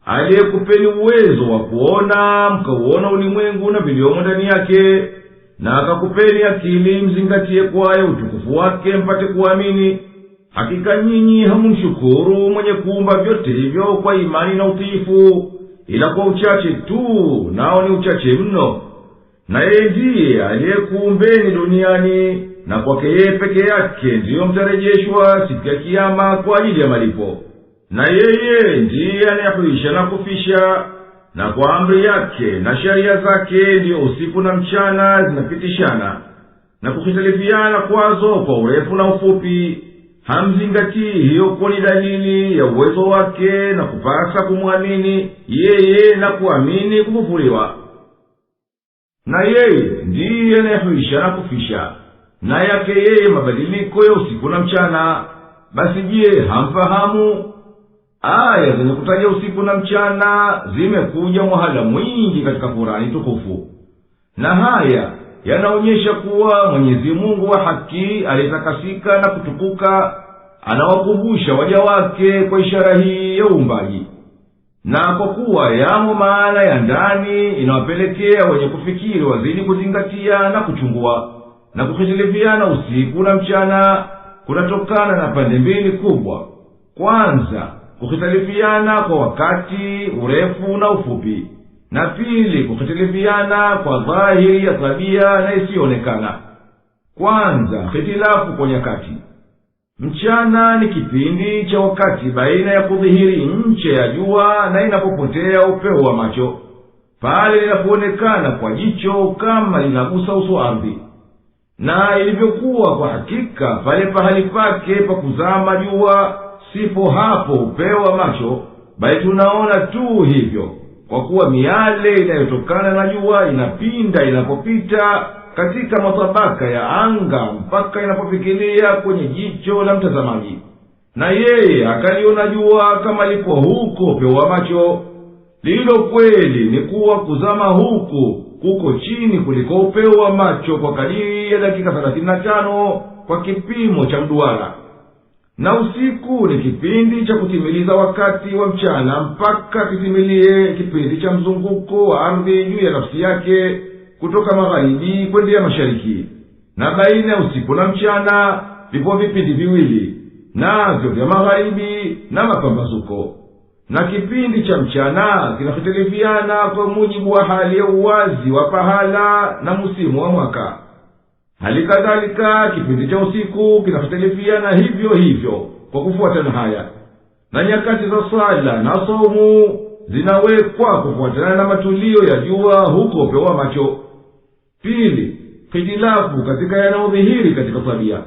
aliyekupeni uwezo wa kuona mkauona ulimwengu na viliomo ndani yake, na akakupeni akili mzingatie kwayo utukufu wake mpate kuamini. Hakika nyinyi hamumshukuru mwenye kuumba vyote hivyo kwa imani na utiifu, ila kwa uchache tu, nao ni uchache mno. Na yeye ndiye aliyekuumbeni duniani, na kwake yeye peke yake ndiyo mtarejeshwa siku ya kiyama kwa ajili ya malipo. Na yeye ndiye anayehuisha na kufisha, na kwa amri yake na sharia zake ndiyo usiku na mchana zinapitishana, na kukhitalifiana kwazo kwa urefu na ufupi. Hamzingatii hiyo kuwa ni dalili ya uwezo wake, na kupasa kumwamini yeye na kuamini kufufuliwa. Na yeye ndiye anayehuisha na kufisha, na yake yeye mabadiliko ya usiku na mchana. Basi je, hamfahamu? Aya zenye kutaja usiku na mchana zimekuja mwahala mwingi katika Kurani tukufu, na haya yanaonyesha kuwa Mwenyezi Mungu wa haki aliyetakasika na kutukuka anawakumbusha waja wake kwa ishara hii ya uumbaji. Na kwa kuwa yamo maana ya ndani inawapelekea wenye kufikiri wazidi kuzingatia na kuchungua, na kukhitilifiana usiku na mchana kunatokana na pande mbili kubwa. Kwanza, kukhitilifiana kwa wakati, urefu na ufupi, na pili, kukhitilifiana kwa dhahiri ya tabia na isiyoonekana. Kwanza, khitilafu kwa nyakati. Mchana ni kipindi cha wakati baina ya kudhihiri nche ya jua na inapopotea upeo wa macho, pale linapoonekana kwa jicho kama linagusa uso ardhi. Na ilivyokuwa kwa hakika pale pahali pake pa kuzama jua sipo hapo upeo wa macho, bali tunaona tu hivyo, kwa kuwa miale inayotokana na jua inapinda inapopita katika matabaka ya anga mpaka inapofikiria kwenye jicho la mtazamaji. Na yeye akaliona jua kama lipo huko upeo wa macho. Lilo kweli ni kuwa kuzama huku kuko chini kuliko upeo wa macho kwa kadiri ya dakika 35 kwa kipimo cha mduara. Na usiku ni kipindi cha kutimiliza wakati wa mchana mpaka kitimilie kipindi cha mzunguko wa ardhi juu ya nafsi yake kutoka magharibi kwenda mashariki. Na baina ya usiku na mchana vipo vipindi viwili, navyo vya magharibi na mapambazuko. Na kipindi cha mchana kinakhitilifiana kwa mujibu wa hali ya uwazi wa pahala na musimu wa mwaka. hali kadhalika kipindi cha usiku kinahitilifiana hivyo hivyo kwa kufuatana haya, na nyakati za sala na saumu zinawekwa kufuatana na matulio ya jua huko pewa macho. Pili, hitilafu katika yanayodhihiri katika tabia.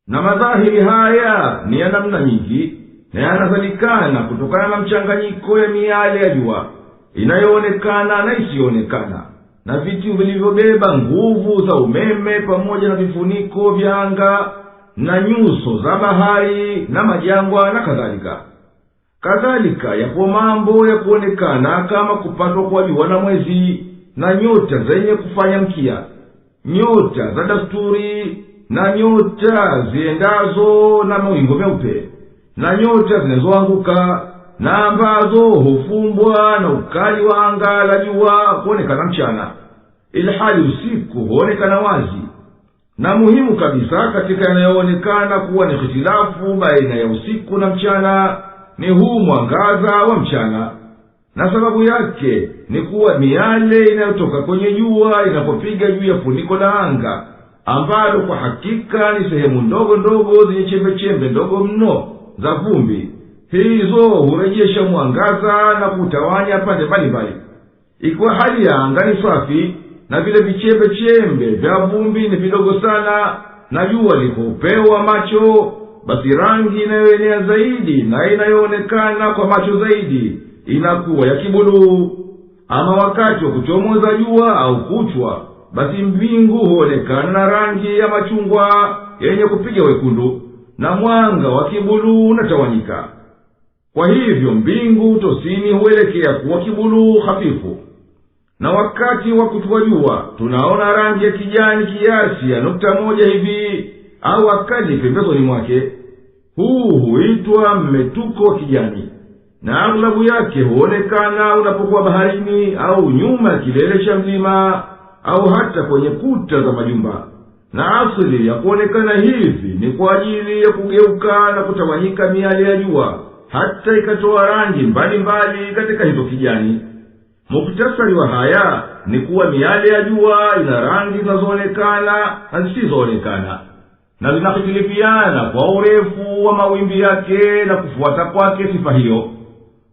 Na madhahiri haya ni ya namna nyingi, na yanazalikana kutokana na mchanganyiko ya miale ya jua inayoonekana na isiyoonekana, na vitu vilivyobeba nguvu za umeme, pamoja na vifuniko vya anga na nyuso za bahari na majangwa na kadhalika. Kadhalika yapo mambo ya kuonekana kama kupatwa kwa jua na mwezi, na nyota zenye kufanya mkia, nyota za dasturi, na nyota ziendazo na mawingu meupe, na nyota zinazoanguka, na ambazo hufumbwa na ukali wa anga la jua kuonekana mchana, ilhali usiku huonekana wazi. Na muhimu kabisa katika yanayoonekana kuwa ni hitilafu baina ya usiku na mchana ni huu mwangaza wa mchana, na sababu yake ni kuwa miale inayotoka kwenye jua inapopiga juu ya funiko la anga, ambalo kwa hakika ni sehemu ndogo ndogo zenye chembe ndogo mno za vumbi. Hizo hurejesha mwangaza na kutawanya pande mbalimbali. Ikiwa hali ya anga ni safi na vile vichembe vya vumbi ni vidogo sana, na jua likopewa macho, basi rangi inayoenea zaidi na inayoonekana kwa macho zaidi inakuwa ya kibuluu. Ama wakati wa kuchomoza jua au kuchwa, basi mbingu huonekana na rangi ya machungwa yenye kupiga wekundu, na mwanga wa kibuluu unatawanyika. Kwa hivyo mbingu tosini huelekea kuwa kibuluu hafifu. Na wakati wa kutua jua tunaona rangi ya kijani kiasi ya nukta moja hivi au akali pembezoni mwake. Huu huitwa mmetuko wa kijani, na aghlabu yake huonekana unapokuwa baharini au nyuma ya kilele cha mlima au hata kwenye kuta za majumba. Na asili ya kuonekana hivi ni kwa ajili ya kugeuka na kutawanyika miale ya jua, hata ikatoa rangi mbalimbali katika hizo kijani. Muktasari wa haya ni kuwa miale ya jua ina rangi zinazoonekana na zisizoonekana, na zinahitilifiana kwa urefu wa mawimbi yake na kufuata kwake sifa hiyo.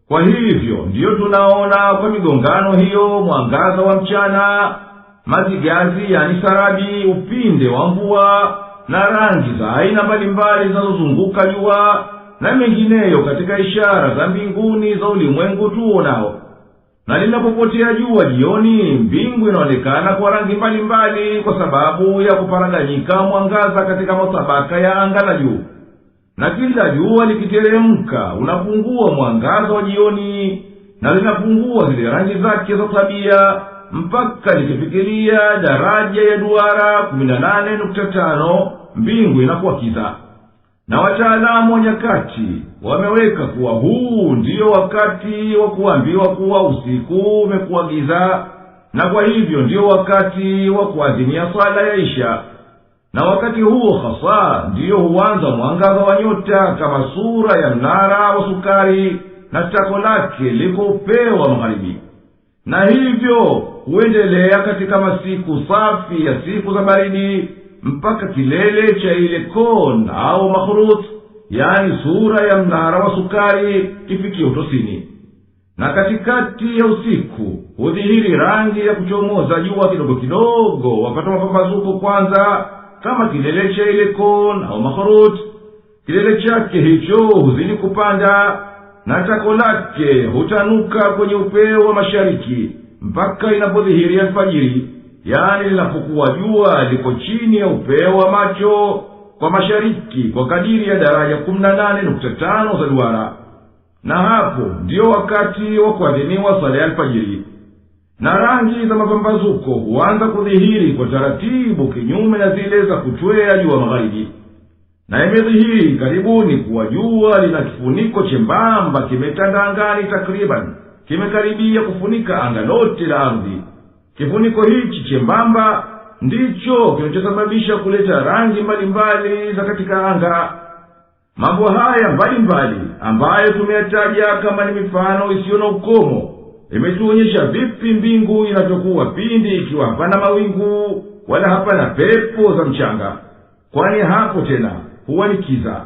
Kwa hivyo ndiyo tunaona kwa migongano hiyo mwangaza wa mchana, mazigazi yani sarabi, upinde wa mvua, na rangi za aina mbalimbali zinazozunguka jua na mengineyo katika ishara za mbinguni za ulimwengu tuonao. Na linapopotea jua jioni, mbingu inaonekana kwa rangi mbalimbali kwa sababu ya kuparaganyika mwangaza katika matabaka ya anga la juu. Na kila jua likiteremka unapungua mwangaza wa jioni, na linapungua zile rangi zake za tabia mpaka likifikiria daraja ya duara 18.5, mbingu inakuwa kiza. Na wataalamu wa nyakati wameweka kuwa huu ndiyo wakati wa kuambiwa kuwa usiku umekuwa giza, na kwa hivyo ndiyo wakati wa kuadhimia swala ya Isha. Na wakati huo hasa ndiyo huanza mwangaza wa nyota kama sura ya mnara wa sukari, na tako lake liko upeo wa magharibi. Na hivyo huendelea katika masiku safi ya siku za baridi mpaka kilele cha ile kon au makhrut, yani sura ya mnara wa sukari, kifikia utosini. Na katikati ya usiku hudhihiri rangi ya kuchomoza jua kidogo kidogo wakati wa mapambazuko kwanza, kama kilele cha ile kon au makhrut. Kilele chake hicho huzidi kupanda, na tako lake hutanuka kwenye upeo wa mashariki mpaka inapodhihiri alfajiri, yani linapokuwa jua liko chini ya upeo wa macho kwa mashariki kwa kadiri ya daraja 18.5 za duara. Na hapo ndiyo wakati wa kuadhiniwa sala ya alfajiri. Na rangi za mapambazuko huanza kudhihiri kwa taratibu, kinyume na zile za kuchwea jua magharibi. Na imedhihiri karibuni kuwa jua lina kifuniko chembamba kimetanda angani, takriban kimekaribia kufunika anga lote la ardhi. Kifuniko hichi chembamba ndicho kinachosababisha kuleta rangi mbalimbali za katika anga. Mambo haya mbalimbali ambayo tumeyataja kama ni mifano isiyo na ukomo, imetuonyesha vipi mbingu inavyokuwa pindi ikiwa hapana mawingu, wala hapana pepo za mchanga, kwani hapo tena huwa ni kiza.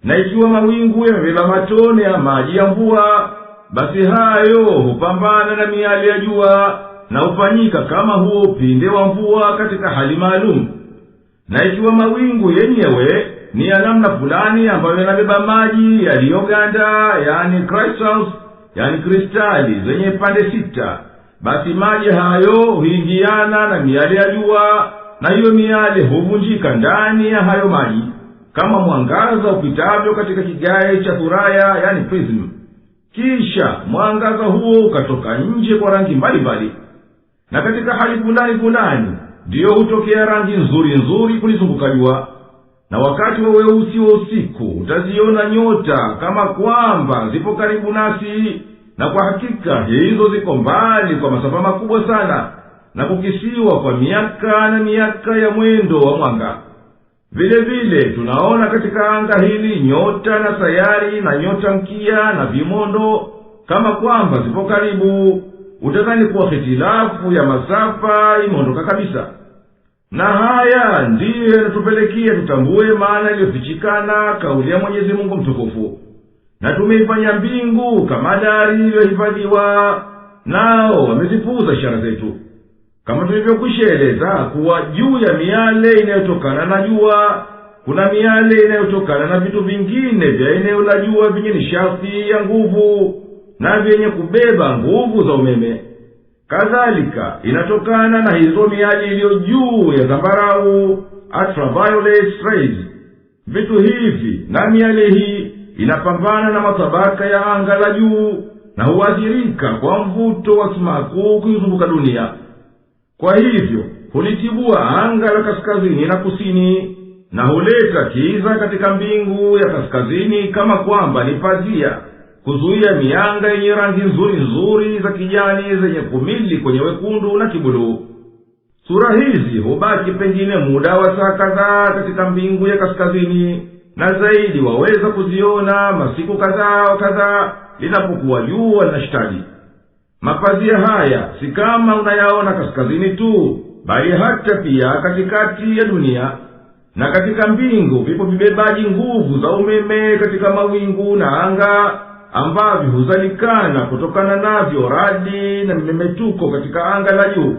Na ikiwa mawingu yamebeba matone ya maji ya mvua, basi hayo hupambana na miale ya jua na hufanyika kama huo upinde wa mvua katika hali maalum. Na ikiwa mawingu yenyewe ni ya namna fulani ambayo yanabeba maji yaliyoganda, yani crystals, yani kristali zenye pande 6, basi maji hayo huingiana na miale ya jua, na hiyo miale huvunjika ndani ya hayo maji kama mwangaza upitavyo katika kigae cha thuraya, yani prism. Kisha mwangaza huo ukatoka nje kwa rangi mbalimbali, na katika hali fulani ndiyo hutokea rangi nzuri nzuri kulizunguka jua. Na wakati wa weusi wa usiku utaziona nyota kama kwamba zipo karibu nasi, na kwa hakika hizo ziko mbali kwa masafa makubwa sana, na kukisiwa kwa miaka na miaka ya mwendo wa mwanga. Vile vile tunaona katika anga hili nyota na sayari na nyota mkia na vimondo kama kwamba zipo karibu. Utadhani kuwa hitilafu ya masafa imeondoka kabisa. Na haya ndiyo yanatupelekea tutambue maana iliyofichikana kauli ya Mwenyezi Mungu mtukufu. Na tumeifanya mbingu kama dari iliyohifadhiwa, nao wamezipuuza ishara zetu. Kama tulivyokwishaeleza kuwa juu ya miale inayotokana na jua kuna miale inayotokana na vitu vingine vya eneo la jua vyenye nishati ya nguvu na vyenye kubeba nguvu za umeme. Kadhalika inatokana na hizo miale iliyo juu ya zambarau, ultraviolet rays. Vitu hivi na miale hii inapambana na matabaka ya anga la juu na huathirika kwa mvuto wa sumaku kuizunguka dunia. Kwa hivyo hulitibua anga la kaskazini na kusini, na huleta kiza katika mbingu ya kaskazini kama kwamba ni pazia, kuzuia mianga yenye rangi nzuri nzuri za kijani zenye kumili kwenye wekundu na kibuluu. Sura hizi hubaki pengine muda wa saa kadhaa katika mbingu ya kaskazini, na zaidi waweza kuziona masiku kadhaa wa kadhaa linapokuwa jua linashtadi. Mapazia haya si kama unayaona kaskazini tu, bali hata pia katikati ya dunia. Na katika mbingu vipo vibebaji nguvu za umeme katika mawingu na anga, ambavyo huzalikana kutokana navyo radi na mimemetuko katika anga la juu.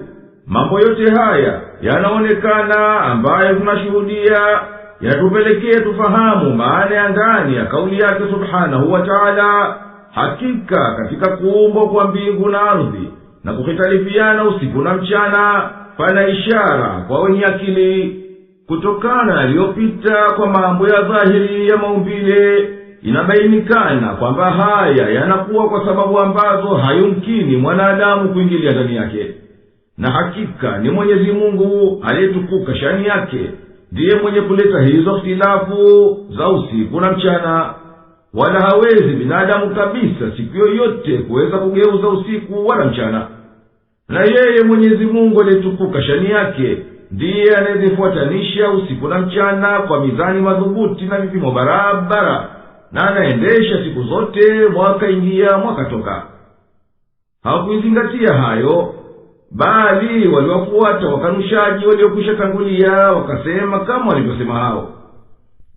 Mambo yote haya yanaonekana ambayo tunashuhudia, yanatupelekea tufahamu maana ya ndani ya kauli yake subhanahu wa ta'ala. Hakika katika kuumbwa kwa mbingu na ardhi na kukhitalifiana usiku na mchana pana ishara kwa wenye akili. Kutokana na yaliyopita kwa mambo ya dhahiri ya maumbile, inabainikana kwamba haya yanakuwa kwa sababu ambazo hayumkini mwanadamu kuingilia ndani yake. Na hakika ni Mwenyezi Mungu aliyetukuka shani yake ndiye mwenye kuleta hizo ikhtilafu za usiku na mchana. Wala hawezi binadamu kabisa siku yoyote kuweza kugeuza usiku wala mchana. Na yeye Mwenyezi Mungu aliyetukuka shani yake ndiye anayezifuatanisha usiku na mchana kwa mizani madhubuti na vipimo barabara, na anaendesha siku zote mwaka ingia mwaka toka. Hawakuizingatia hayo, bali waliwafuata wakanushaji waliokwisha tangulia, wakasema kama walivyosema hao.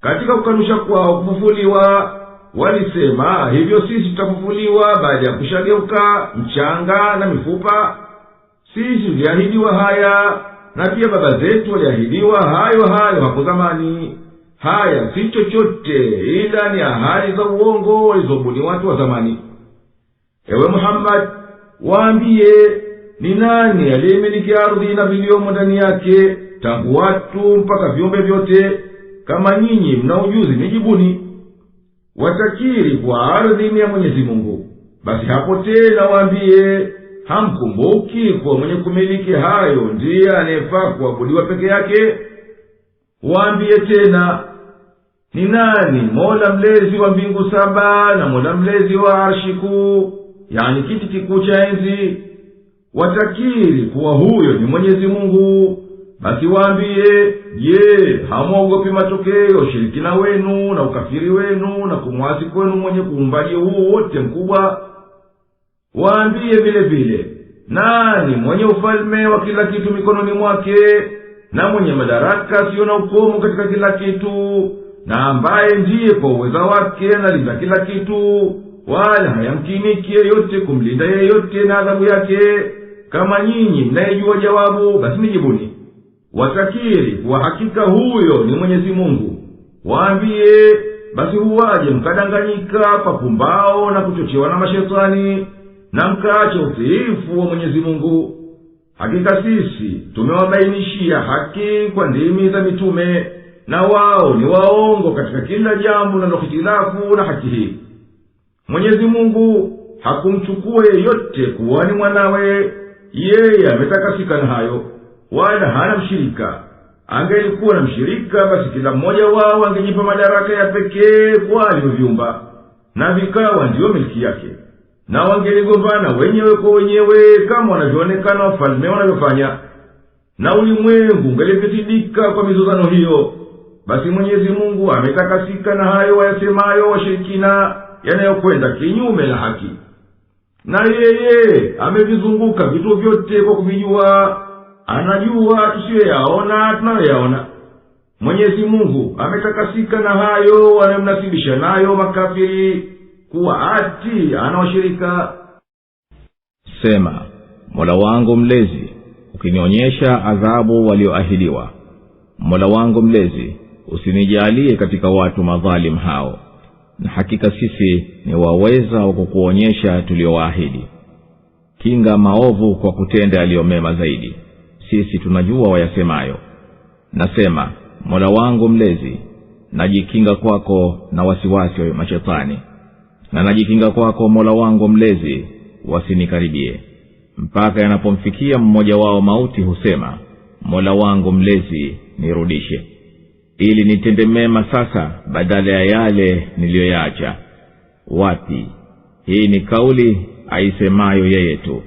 Katika kukanusha kwao kufufuliwa, walisema hivyo sisi tutafufuliwa baada ya kushageuka mchanga na mifupa. Sisi tuliahidiwa haya, na pia baba zetu waliahidiwa hayo hayo hapo zamani. Haya si chochote ila ni ahadi za uongo walizobuni watu wa zamani. Ewe Muhammad, waambie, ni nani aliyemiliki ardhi na viliomo ndani yake, tangu watu mpaka viumbe vyote? Kama nyinyi mna ujuzi nijibuni. Watakiri kwa ardhi ni ya Mwenyezi Mungu. Basi hapo tena waambie, hamkumbuki kwa mwenye kumiliki hayo ndiye anayefaa kuabudiwa peke yake? Waambie tena, ni nani Mola mlezi wa mbingu 7 na Mola mlezi wa arshi kuu, yani kiti kikuu cha enzi? Watakiri kuwa huyo ni Mwenyezi Mungu. Basi waambie, je, hamuogopi matokeo ushirikina wenu na ukafiri wenu na kumwasi kwenu mwenye kuumbaji huu wote mkubwa? Waambie vile vile, nani mwenye ufalme wa kila kitu mikononi mwake, na mwenye madaraka siyo na ukomo katika kila kitu, na ambaye ndiye kwa uweza wake analinda kila kitu, wala hayamkiniki yeyote kumlinda yeyote na adhabu yake. Kama nyinyi mnayejua jawabu, basi nijibuni. Watakiri kuwa hakika huyo ni Mwenyezi Mungu. Waambie, basi huwaje mkadanganyika kwa pumbao na kuchochewa na mashetani, na mkaacha utiifu wa Mwenyezi Mungu? Hakika sisi tumewabainishia haki kwa ndimi za mitume, na wao ni waongo katika kila jambo linalokhitilafu na haki hii. Mwenyezi Mungu hakumchukua yeyote kuwa ni mwanawe, yeye ametakasika na hayo, wala hana mshirika. Angelikuwa na mshirika, basi kila mmoja wao angejipa madaraka ya pekee kwa alivyoviumba, na vikawa ndiyo milki yake, na wangeligombana wenyewe kwa wenyewe kama wanavyoonekana wafalme wanavyofanya, na ulimwengu ungelifitidika kwa mizozano hiyo. Basi Mwenyezi Mungu ametakasika na hayo wayasemayo washirikina, yanayokwenda kinyume na haki. Na yeye amevizunguka vitu vyote kwa kuvijua, anajua tusiyoyaona tunayoyaona. Mwenyezi Mungu ametakasika na hayo wanayomnasibisha nayo makafiri, kuwa ati anawashirika. Sema, Mola wangu mlezi, ukinionyesha adhabu walioahidiwa, Mola wangu mlezi, usinijalie katika watu madhalim hao, na hakika sisi ni waweza wa kukuonyesha tuliowaahidi. Kinga maovu kwa kutenda yaliyomema zaidi, sisi tunajua wayasemayo. Nasema, Mola wangu mlezi, najikinga kwako na wasiwasi wa mashetani, na najikinga kwako Mola wangu mlezi wasinikaribie. Mpaka yanapomfikia mmoja wao mauti husema, Mola wangu mlezi nirudishe, ili nitende mema sasa badala ya yale niliyoyaacha. Wapi? Hii ni kauli aisemayo yeye tu,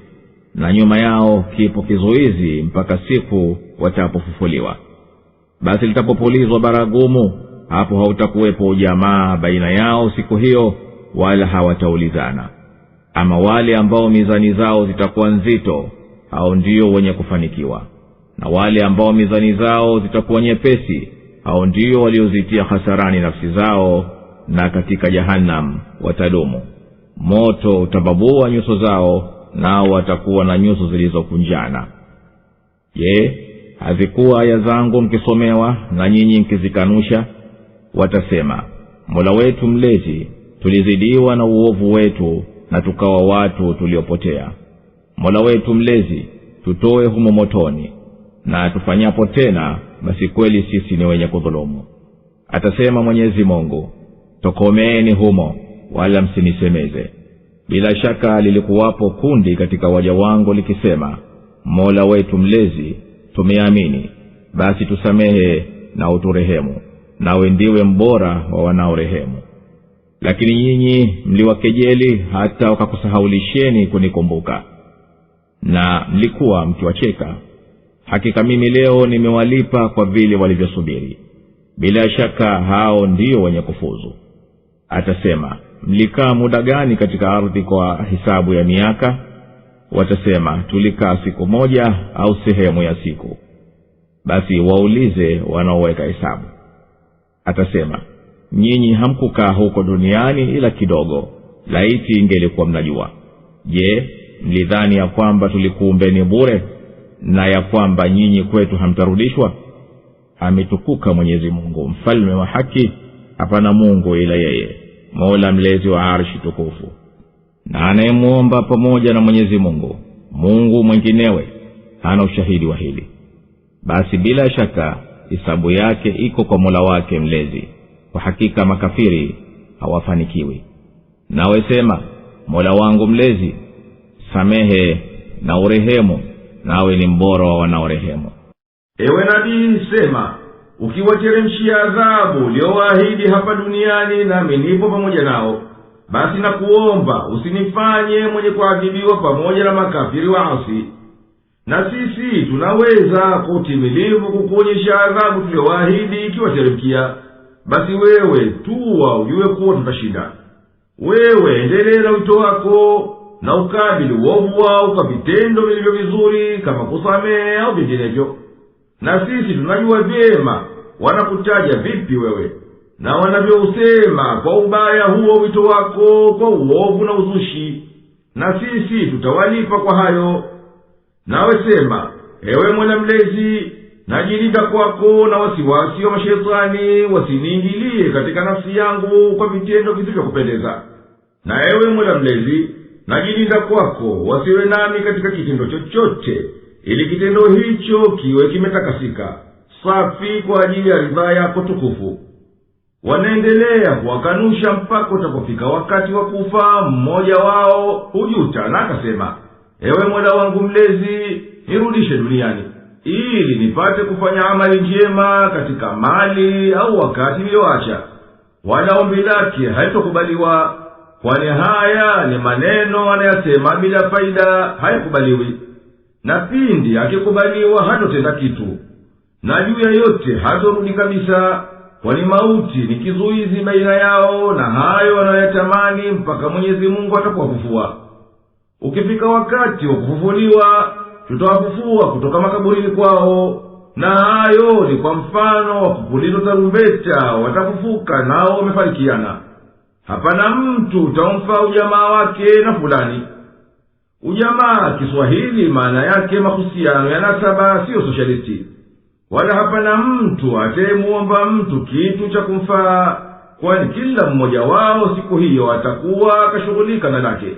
na nyuma yao kipo kizuizi mpaka siku watapofufuliwa. Basi litapopulizwa baragumu, hapo hautakuwepo ujamaa baina yao siku hiyo, wala hawataulizana. Ama wale ambao mizani zao zitakuwa nzito, hao ndio wenye kufanikiwa, na wale ambao mizani zao zitakuwa nyepesi, hao ndio waliozitia hasarani nafsi zao, na katika jahannam watadumu. Moto utababua nyuso zao, nao watakuwa na nyuso zilizokunjana. Je, hazikuwa aya zangu mkisomewa na nyinyi mkizikanusha? Watasema, Mola wetu mlezi, tulizidiwa na uovu wetu na tukawa watu tuliopotea. Mola wetu mlezi, tutoe humo motoni, na tufanyapo tena basi kweli sisi ni wenye kudhulumu. Atasema Mwenyezi Mungu, tokomeeni humo, wala msinisemeze. Bila shaka lilikuwapo kundi katika waja wangu likisema, Mola wetu mlezi, tumeamini, basi tusamehe na uturehemu, nawe ndiwe mbora wa wanaorehemu. Lakini nyinyi mliwakejeli hata wakakusahaulisheni kunikumbuka, na mlikuwa mkiwacheka. Hakika mimi leo nimewalipa kwa vile walivyosubiri. Bila shaka hao ndio wenye kufuzu. Atasema, mlikaa muda gani katika ardhi kwa hisabu ya miaka? Watasema, tulikaa siku moja au sehemu ya siku. Basi waulize wanaoweka hesabu. Atasema, nyinyi hamkukaa huko duniani ila kidogo, laiti ingelikuwa mnajua. Je, mlidhani ya kwamba tulikuumbeni bure, na ya kwamba nyinyi kwetu hamtarudishwa? Ametukuka Mwenyezi Mungu, mfalme wa haki, hapana Mungu ila yeye, Mola mlezi wa arshi tukufu. Na anayemuomba pamoja na Mwenyezi Mungu Mungu mwinginewe, hana ushahidi wa hili. Basi bila shaka hisabu yake iko kwa Mola wake mlezi. Kwa hakika makafiri hawafanikiwi. Nawe sema, Mola wangu mlezi, samehe na urehemu, nawe ni mbora wa wanaorehemu. Ewe nabii, sema, ukiwateremshia adhabu uliowaahidi hapa duniani, nami nipo pamoja nao, basi nakuomba usinifanye mwenye kuadhibiwa pamoja na makafiri waasi. Na sisi tunaweza kwa utimilivu kukuonyesha adhabu tuliowaahidi ikiwateremkia. Basi wewe tuwa ujue kuwa tutashinda. Wewe endelea na wito wako, na ukabili uovu wao kwa vitendo vilivyo vizuri, kama kusamehe au vinginevyo. na sisi tunajua vyema wanakutaja vipi wewe, na wanavyousema kwa ubaya huo wito wako kwa uovu na uzushi, na sisi tutawalipa kwa hayo. Nawe sema, ewe Mola mlezi, najilinda kwako na wasiwasi wa mashetani wasiniingilie katika nafsi yangu kwa vitendo visivyokupendeza. Na ewe Mola mlezi, najilinda kwako wasiwe nami katika kitendo chochote, ili kitendo hicho kiwe kimetakasika, safi kwa ajili ya ridhaa yako tukufu. Wanaendelea kuwakanusha mpaka utapofika wakati wa kufa. Mmoja wao hujuta na akasema, ewe Mola wangu mlezi, nirudishe duniani ili nipate kufanya amali njema katika mali au wakati nilioacha. Wala ombi lake haitokubaliwa, kwani haya ni maneno anayasema bila faida, hayakubaliwi. Na pindi akikubaliwa hatotenda kitu, na juu ya yote hatorudi kabisa, kwani mauti ni kizuizi baina yao na hayo wanayotamani mpaka Mwenyezi Mungu atapowafufua. Ukifika wakati wa kufufuliwa, tutawafufua kutoka makaburini kwao, na hayo ni kwa mfano wa kupulizwa tarumbeta. Watafufuka nao wamefarikiana, hapana mtu utamfaa ujamaa wake na fulani. Ujamaa Kiswahili maana yake mahusiano ya nasaba, siyo sosialisti. Wala hapana mtu atayemuomba mtu kitu cha kumfaa, kwani kila mmoja wao siku hiyo atakuwa akashughulika na lake.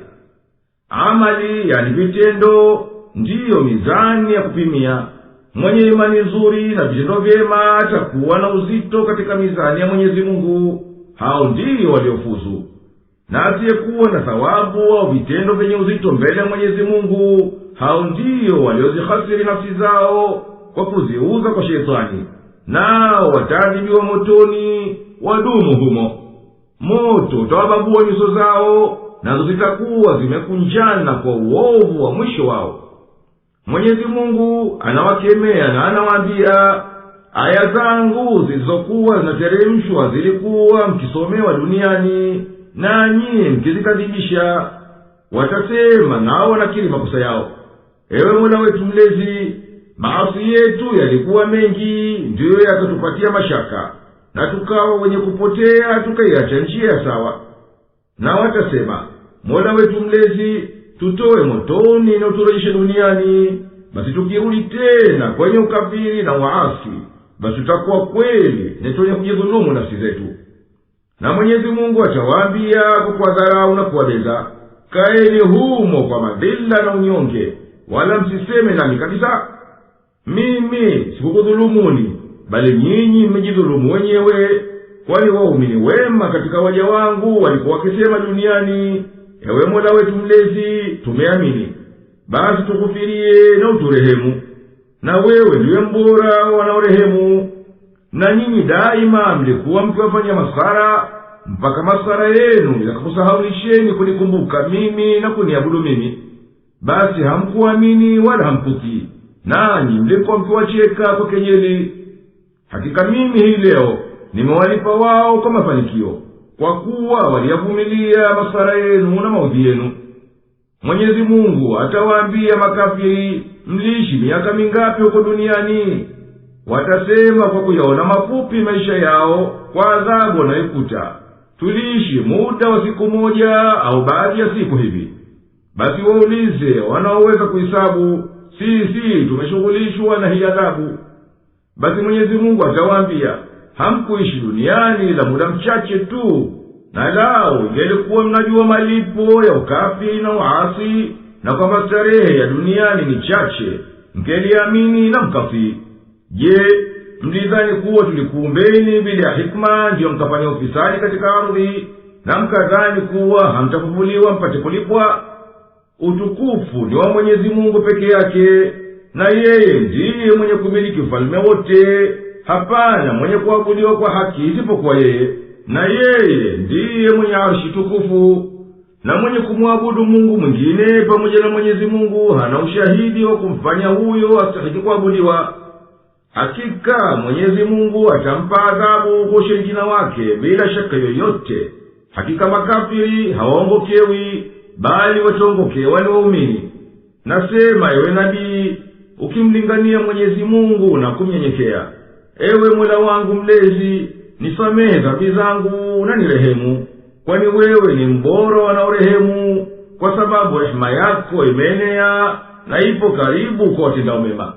Amali, yani vitendo, ndiyo mizani ya kupimia. Mwenye imani nzuri na vitendo vyema atakuwa na uzito katika mizani ya Mwenyezi Mungu. Hao ndiyo waliofuzu. Na asiyekuwa na thawabu au vitendo vyenye uzito mbele ya Mwenyezi Mungu, hao ndiyo waliozihasiri nafsi zao kwa kuziuza kwa shetani, nao wataadhibiwa motoni wadumu humo. Moto utawababua nyuso zao, nazo zitakuwa zimekunjana kwa uovu wa mwisho wao. Mwenyezi Mungu anawakemea na anawaambia, aya zangu zilizokuwa zinateremshwa zilikuwa mkisomewa duniani, nanyi mkizikadhibisha. Watasema nao wanakiri makosa yao, ewe Mola wetu mlezi, maasi yetu yalikuwa mengi, ndiyo yakatupatia mashaka, na tukawa wenye kupotea, tukaiacha njia ya sawa. Na watasema, Mola wetu mlezi, tutoe motoni na uturejeshe duniani. Basi tukirudi tena kwenye ukafiri na waasi, basi tutakuwa kweli ni wenye kujidhulumu nafsi zetu. Na Mwenyezi Mungu atawaambia kwa kuwadharau na kuwabeza, kaeni humo kwa madhila na unyonge, wala msiseme nami kabisa. Mimi sikukudhulumuni, bali nyinyi mmejidhulumu wenyewe. Kwani waumini wema katika waja wangu walikuwa wakisema duniani, ewe Mola wetu mlezi, tumeamini, basi tukufirie na uturehemu, na wewe ndiwe mbora wanaorehemu. Na nyinyi daima mlikuwa mkiwafanya maskhara, mpaka maskhara yenu yakakusahaulisheni kunikumbuka mimi na kuniabudu mimi. Basi hamkuamini wala hamkutii, nanyi mlikuwa mkiwacheka kwa kejeli. Hakika mimi hii leo nimewalipa wao kwa mafanikio, kwa kuwa waliyavumilia maskhara yenu na maudhi yenu. Mwenyezi Mungu atawaambia makafiri, mliishi miaka mingapi huko duniani? Watasema kwa kuyaona mafupi maisha yao kwa adhabu wanayoikuta, tuliishi muda wa siku moja au baadhi ya siku hivi. Basi waulize wanaoweza kuhesabu, sisi tumeshughulishwa na hii adhabu. Basi Mwenyezi Mungu atawaambia, hamkuishi duniani la muda mchache tu, na lao ingelikuwa mnajua malipo ya ukafiri na uasi, na kwamba starehe ya duniani ni chache, mngeliamini na mkafiri. Je, mlidhani kuwa tulikuumbeni bila hikma ndiyo mkafanya ufisadi katika ardhi, na mkadhani kuwa hamtafufuliwa mpate kulipwa? Utukufu ni wa Mwenyezi Mungu peke yake, na yeye ndiye mwenye kumiliki ufalme wote. Hapana mwenye kuabudiwa kwa haki isipokuwa yeye, na yeye ndiye mwenye arshi tukufu. Na mwenye kumwabudu Mungu mwingine pamoja na Mwenyezi Mungu hana ushahidi wa kumfanya huyo astahiki kuabudiwa. Hakika Mwenyezi Mungu atampa adhabu kwa ushirikina wake bila shaka yoyote. Hakika makafiri hawaongokewi, bali wataongokewa ni waumini. Nasema ewe nabii, ukimlingania Mwenyezi Mungu na kumnyenyekea. Ewe Mola wangu mlezi, nisamehe dhambi zangu na nirehemu, kwani wewe ni mbora wanaorehemu, kwa sababu rehema yako imeenea na ipo karibu kwa watendao mema.